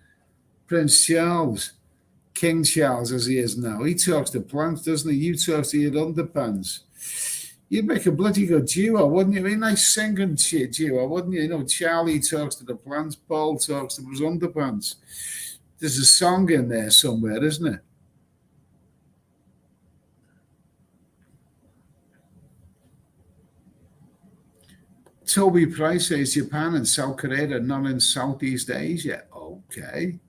Prince Charles, King Charles as he is now. He talks to plants, doesn't he? You talk to your underpants. You'd make a bloody good duo, wouldn't you? A nice singing duo, wouldn't you? Charlie talks to the plants, Paul talks to his underpants. There's a song in there somewhere, isn't it? Toby Price says Japan and South Korea are not in Southeast Asia. Okay.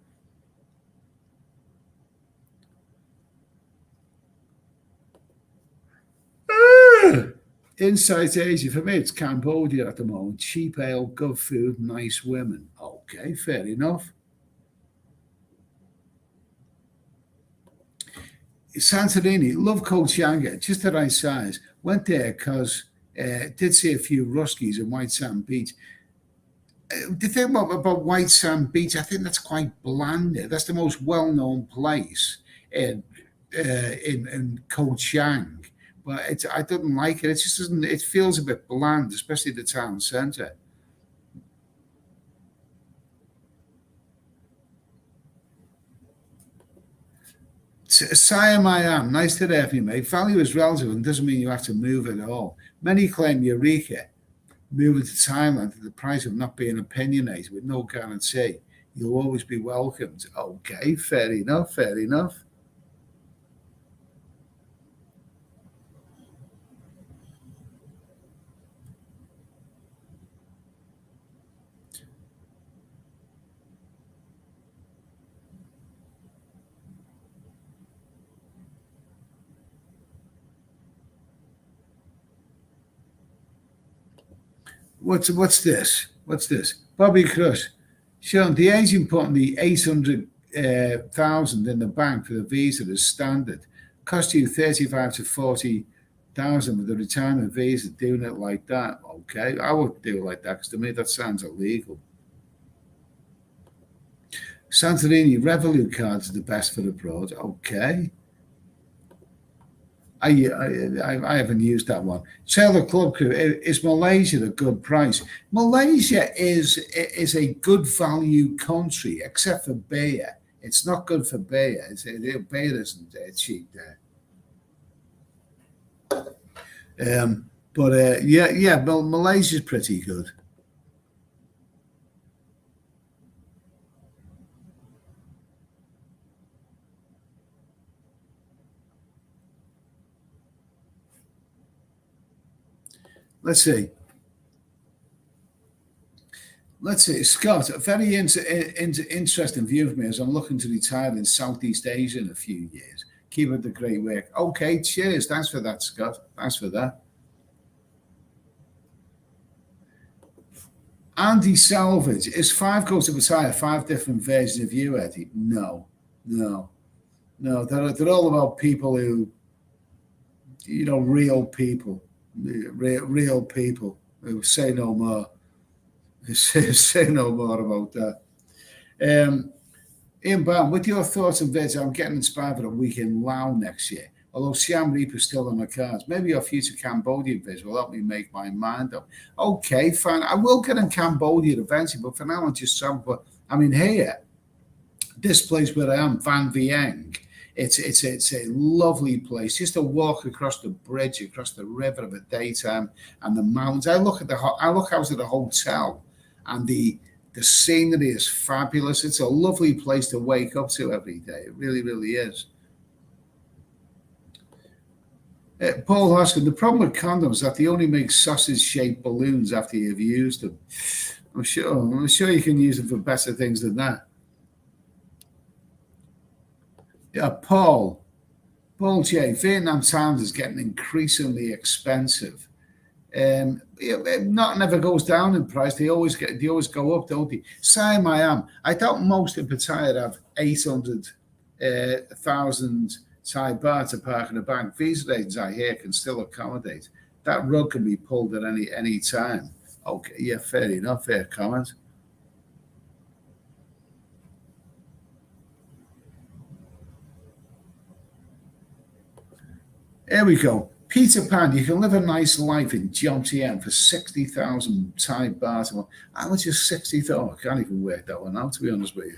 Inside Asia, for me, it's Cambodia at the moment. Cheap ale, good food, nice women. Okay, fair enough. Santorini, love Koh Changa, just the right size. Went there because did see a few Ruskies in White Sand Beach. The thing about White Sand Beach, I think that's quite bland. That's the most well-known place in Koh Chang, but I didn't like it. It just doesn't. It feels a bit bland, especially the town centre. Siam I am. Nice to hear from you, mate. Value is relative and doesn't mean you have to move at all. Many claim Eureka, moving to Thailand at the price of not being opinionated with no guarantee. You'll always be welcomed. Okay, fair enough, fair enough. What's this? What's this? Bobby Crush. Sean, the agent putting the 800,000 in the bank for the visa is standard. Cost you 35 to 40,000 with the retirement visa. Doing it like that, okay? I wouldn't do it like that because to me that sounds illegal. Santorini Revolut cards are the best for abroad. Okay. I haven't used that one. Sailor Club Crew, is Malaysia a good price? Malaysia is a good value country, except for beer. It's not good for beer. Beer isn't cheap there. But Malaysia's pretty good. Let's see. Scott, a very interesting view of me as I'm looking to retire in Southeast Asia in a few years. Keep up the great work. Okay, cheers. Thanks for that, Scott. Thanks for that. Andy Salvage, is Five Go to Retire five different versions of you, Eddie? No, no, no. They're all about people who, real people. Real people who say no more. Say no more about that. Ian Brown, with your thoughts and vids, I'm getting inspired for a week in Laos next year. Although Siam Reap is still on the cards, maybe your future Cambodian vids will help me make my mind up. Okay, fine. I will get in Cambodia eventually, but for now I'm just some. But I mean, here, this place where I am, Van Vieng. It's a lovely place just to walk across the bridge, across the river at the daytime, and the mountains. I look out at the hotel, and the scenery is fabulous. It's a lovely place to wake up to every day. It really, really is. Paul Hoskin, the problem with condoms is that they only make sausage-shaped balloons after you've used them. I'm sure you can use them for better things than that. Yeah, Paul J. Vietnam Times is getting increasingly expensive. Nothing ever goes down in price. They always go up, don't they? Siam I am. I doubt most in Pattaya have 800,000 Thai baht to park in a bank. Visa agents, I hear, can still accommodate. That rug can be pulled at any time. Okay, yeah, fair enough. Fair comment. Here we go. Peter Pan, you can live a nice life in Jomtien for 60,000 Thai baht. How much is 60,000? I can't even work that one out, to be honest with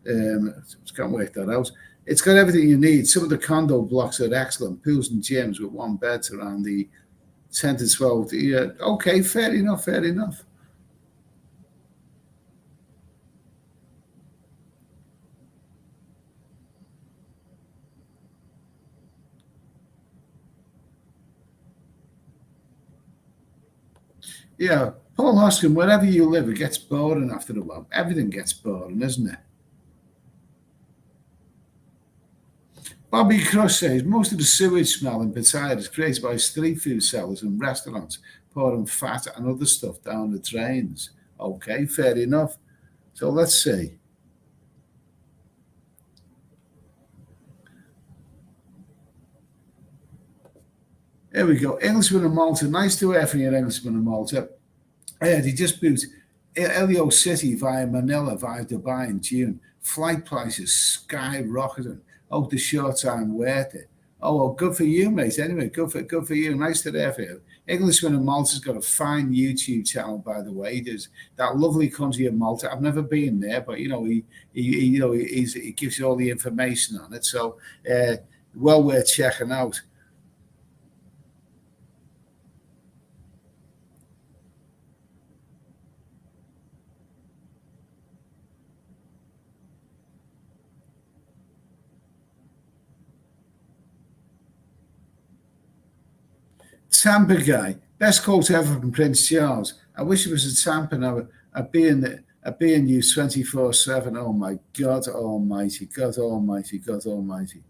you. Can't work that out. It's got everything you need. Some of the condo blocks are excellent. Pools and gyms with one beds around the 10 to 12. Yeah, okay, fair enough, fair enough. Yeah, Paul Hoskin, wherever you live, it gets boring after a while. Everything gets boring, isn't it? Bobby Crush says most of the sewage smell in Pattaya is created by street food sellers and restaurants pouring fat and other stuff down the drains. Okay, fair enough. So let's see. Here we go. Englishman and Malta. Nice to hear from you, Englishman and Malta. Yeah, they just booked Elio City via Manila via Dubai in June. Flight prices skyrocketing. Oh, the short time worth it. Oh, well, good for you, mate. Anyway, good for you. Nice to hear for you. Englishman in Malta's got a fine YouTube channel, by the way. There's that lovely country of Malta. I've never been there, but he gives you all the information on it. So, well worth checking out. Tampa guy, best quote ever from Prince Charles. I wish it was a Tampa and I'd be in use 24/7. Oh my God Almighty, God Almighty, God Almighty.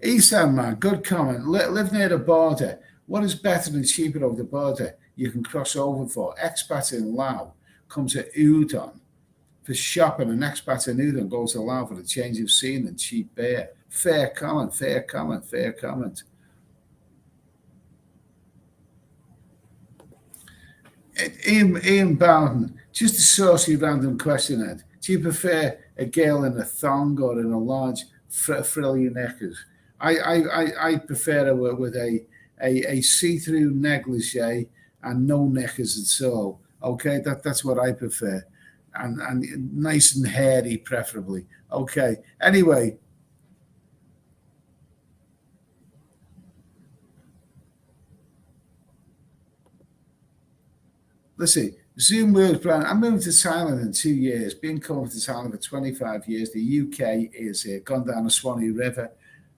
Eastham man, good comment. Live near the border. What is better than cheaper over the border? You can cross over for expats in Laos. Come to Udon for shopping. An expat in Udon goes to Laos for the change of scene and cheap beer. Fair comment, fair comment, fair comment. Ian Bowden, just a saucy random question, Ed. Do you prefer a girl in a thong or in a large frilly knickers? I prefer her with a see-through negligee and no knickers at all. Okay, that's what I prefer, and nice and hairy, preferably. Okay. Anyway, listen, Zoom World Brand. I'm moving to Thailand in 2 years. Been coming to Thailand for 25 years. The UK is gone down the Swanee River.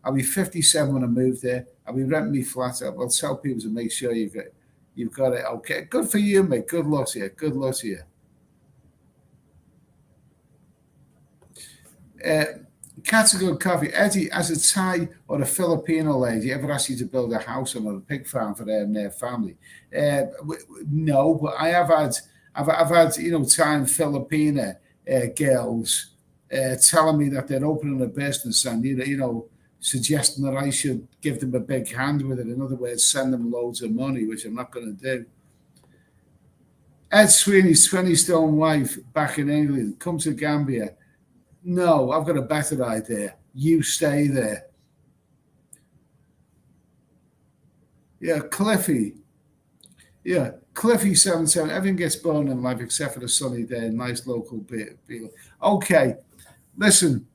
I'll be 57 when I move there. I'll be renting me flat up. I'll tell people to make sure you've got it. Okay, good for you, mate. Good luck to you. Good luck to you. Uh, Category coffee. Eddie, as a Thai or a Filipino lady, ever asked you to build a house on a pig farm for them and their family? No, but I've had Thai and Filipino girls telling me that they're opening a business and suggesting that I should give them a big hand with it. In other words, send them loads of money, which I'm not going to do. Ed Sweeney's 20 stone wife back in England, come to Gambia. No, I've got a better idea. You stay there. Yeah, Cliffy. Yeah, Cliffy 77. Everything gets born in life except for the sunny day. Nice local beer. Okay, listen.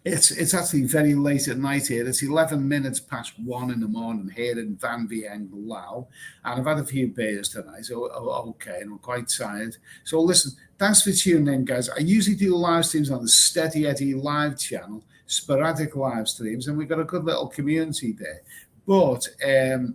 It's actually very late at night here. It's 11 minutes past 1 in the morning here in Van Vieng, Lao. And I've had a few beers tonight. So, okay, and I'm quite tired. So, listen, thanks for tuning in, guys. I usually do live streams on the Steady Eddie live channel, sporadic live streams, and we've got a good little community there. But, I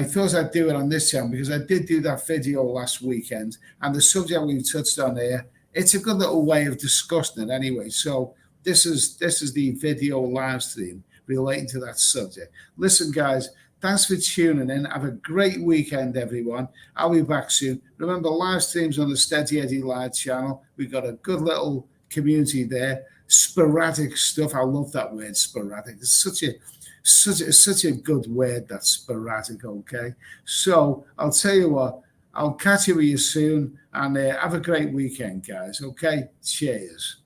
thought I'd do it on this channel because I did do that video last weekend. And the subject we touched on here, it's a good little way of discussing it anyway. So this is the video live stream relating to that subject. Listen, guys, thanks for tuning in. Have a great weekend, everyone. I'll be back soon. Remember, live streams on the Steady Eddie Live channel. We've got a good little community there. Sporadic stuff. I love that word, sporadic. It's such a good word, that sporadic. Okay, so I'll tell you what. I'll catch you with you soon, and have a great weekend, guys. Okay, cheers.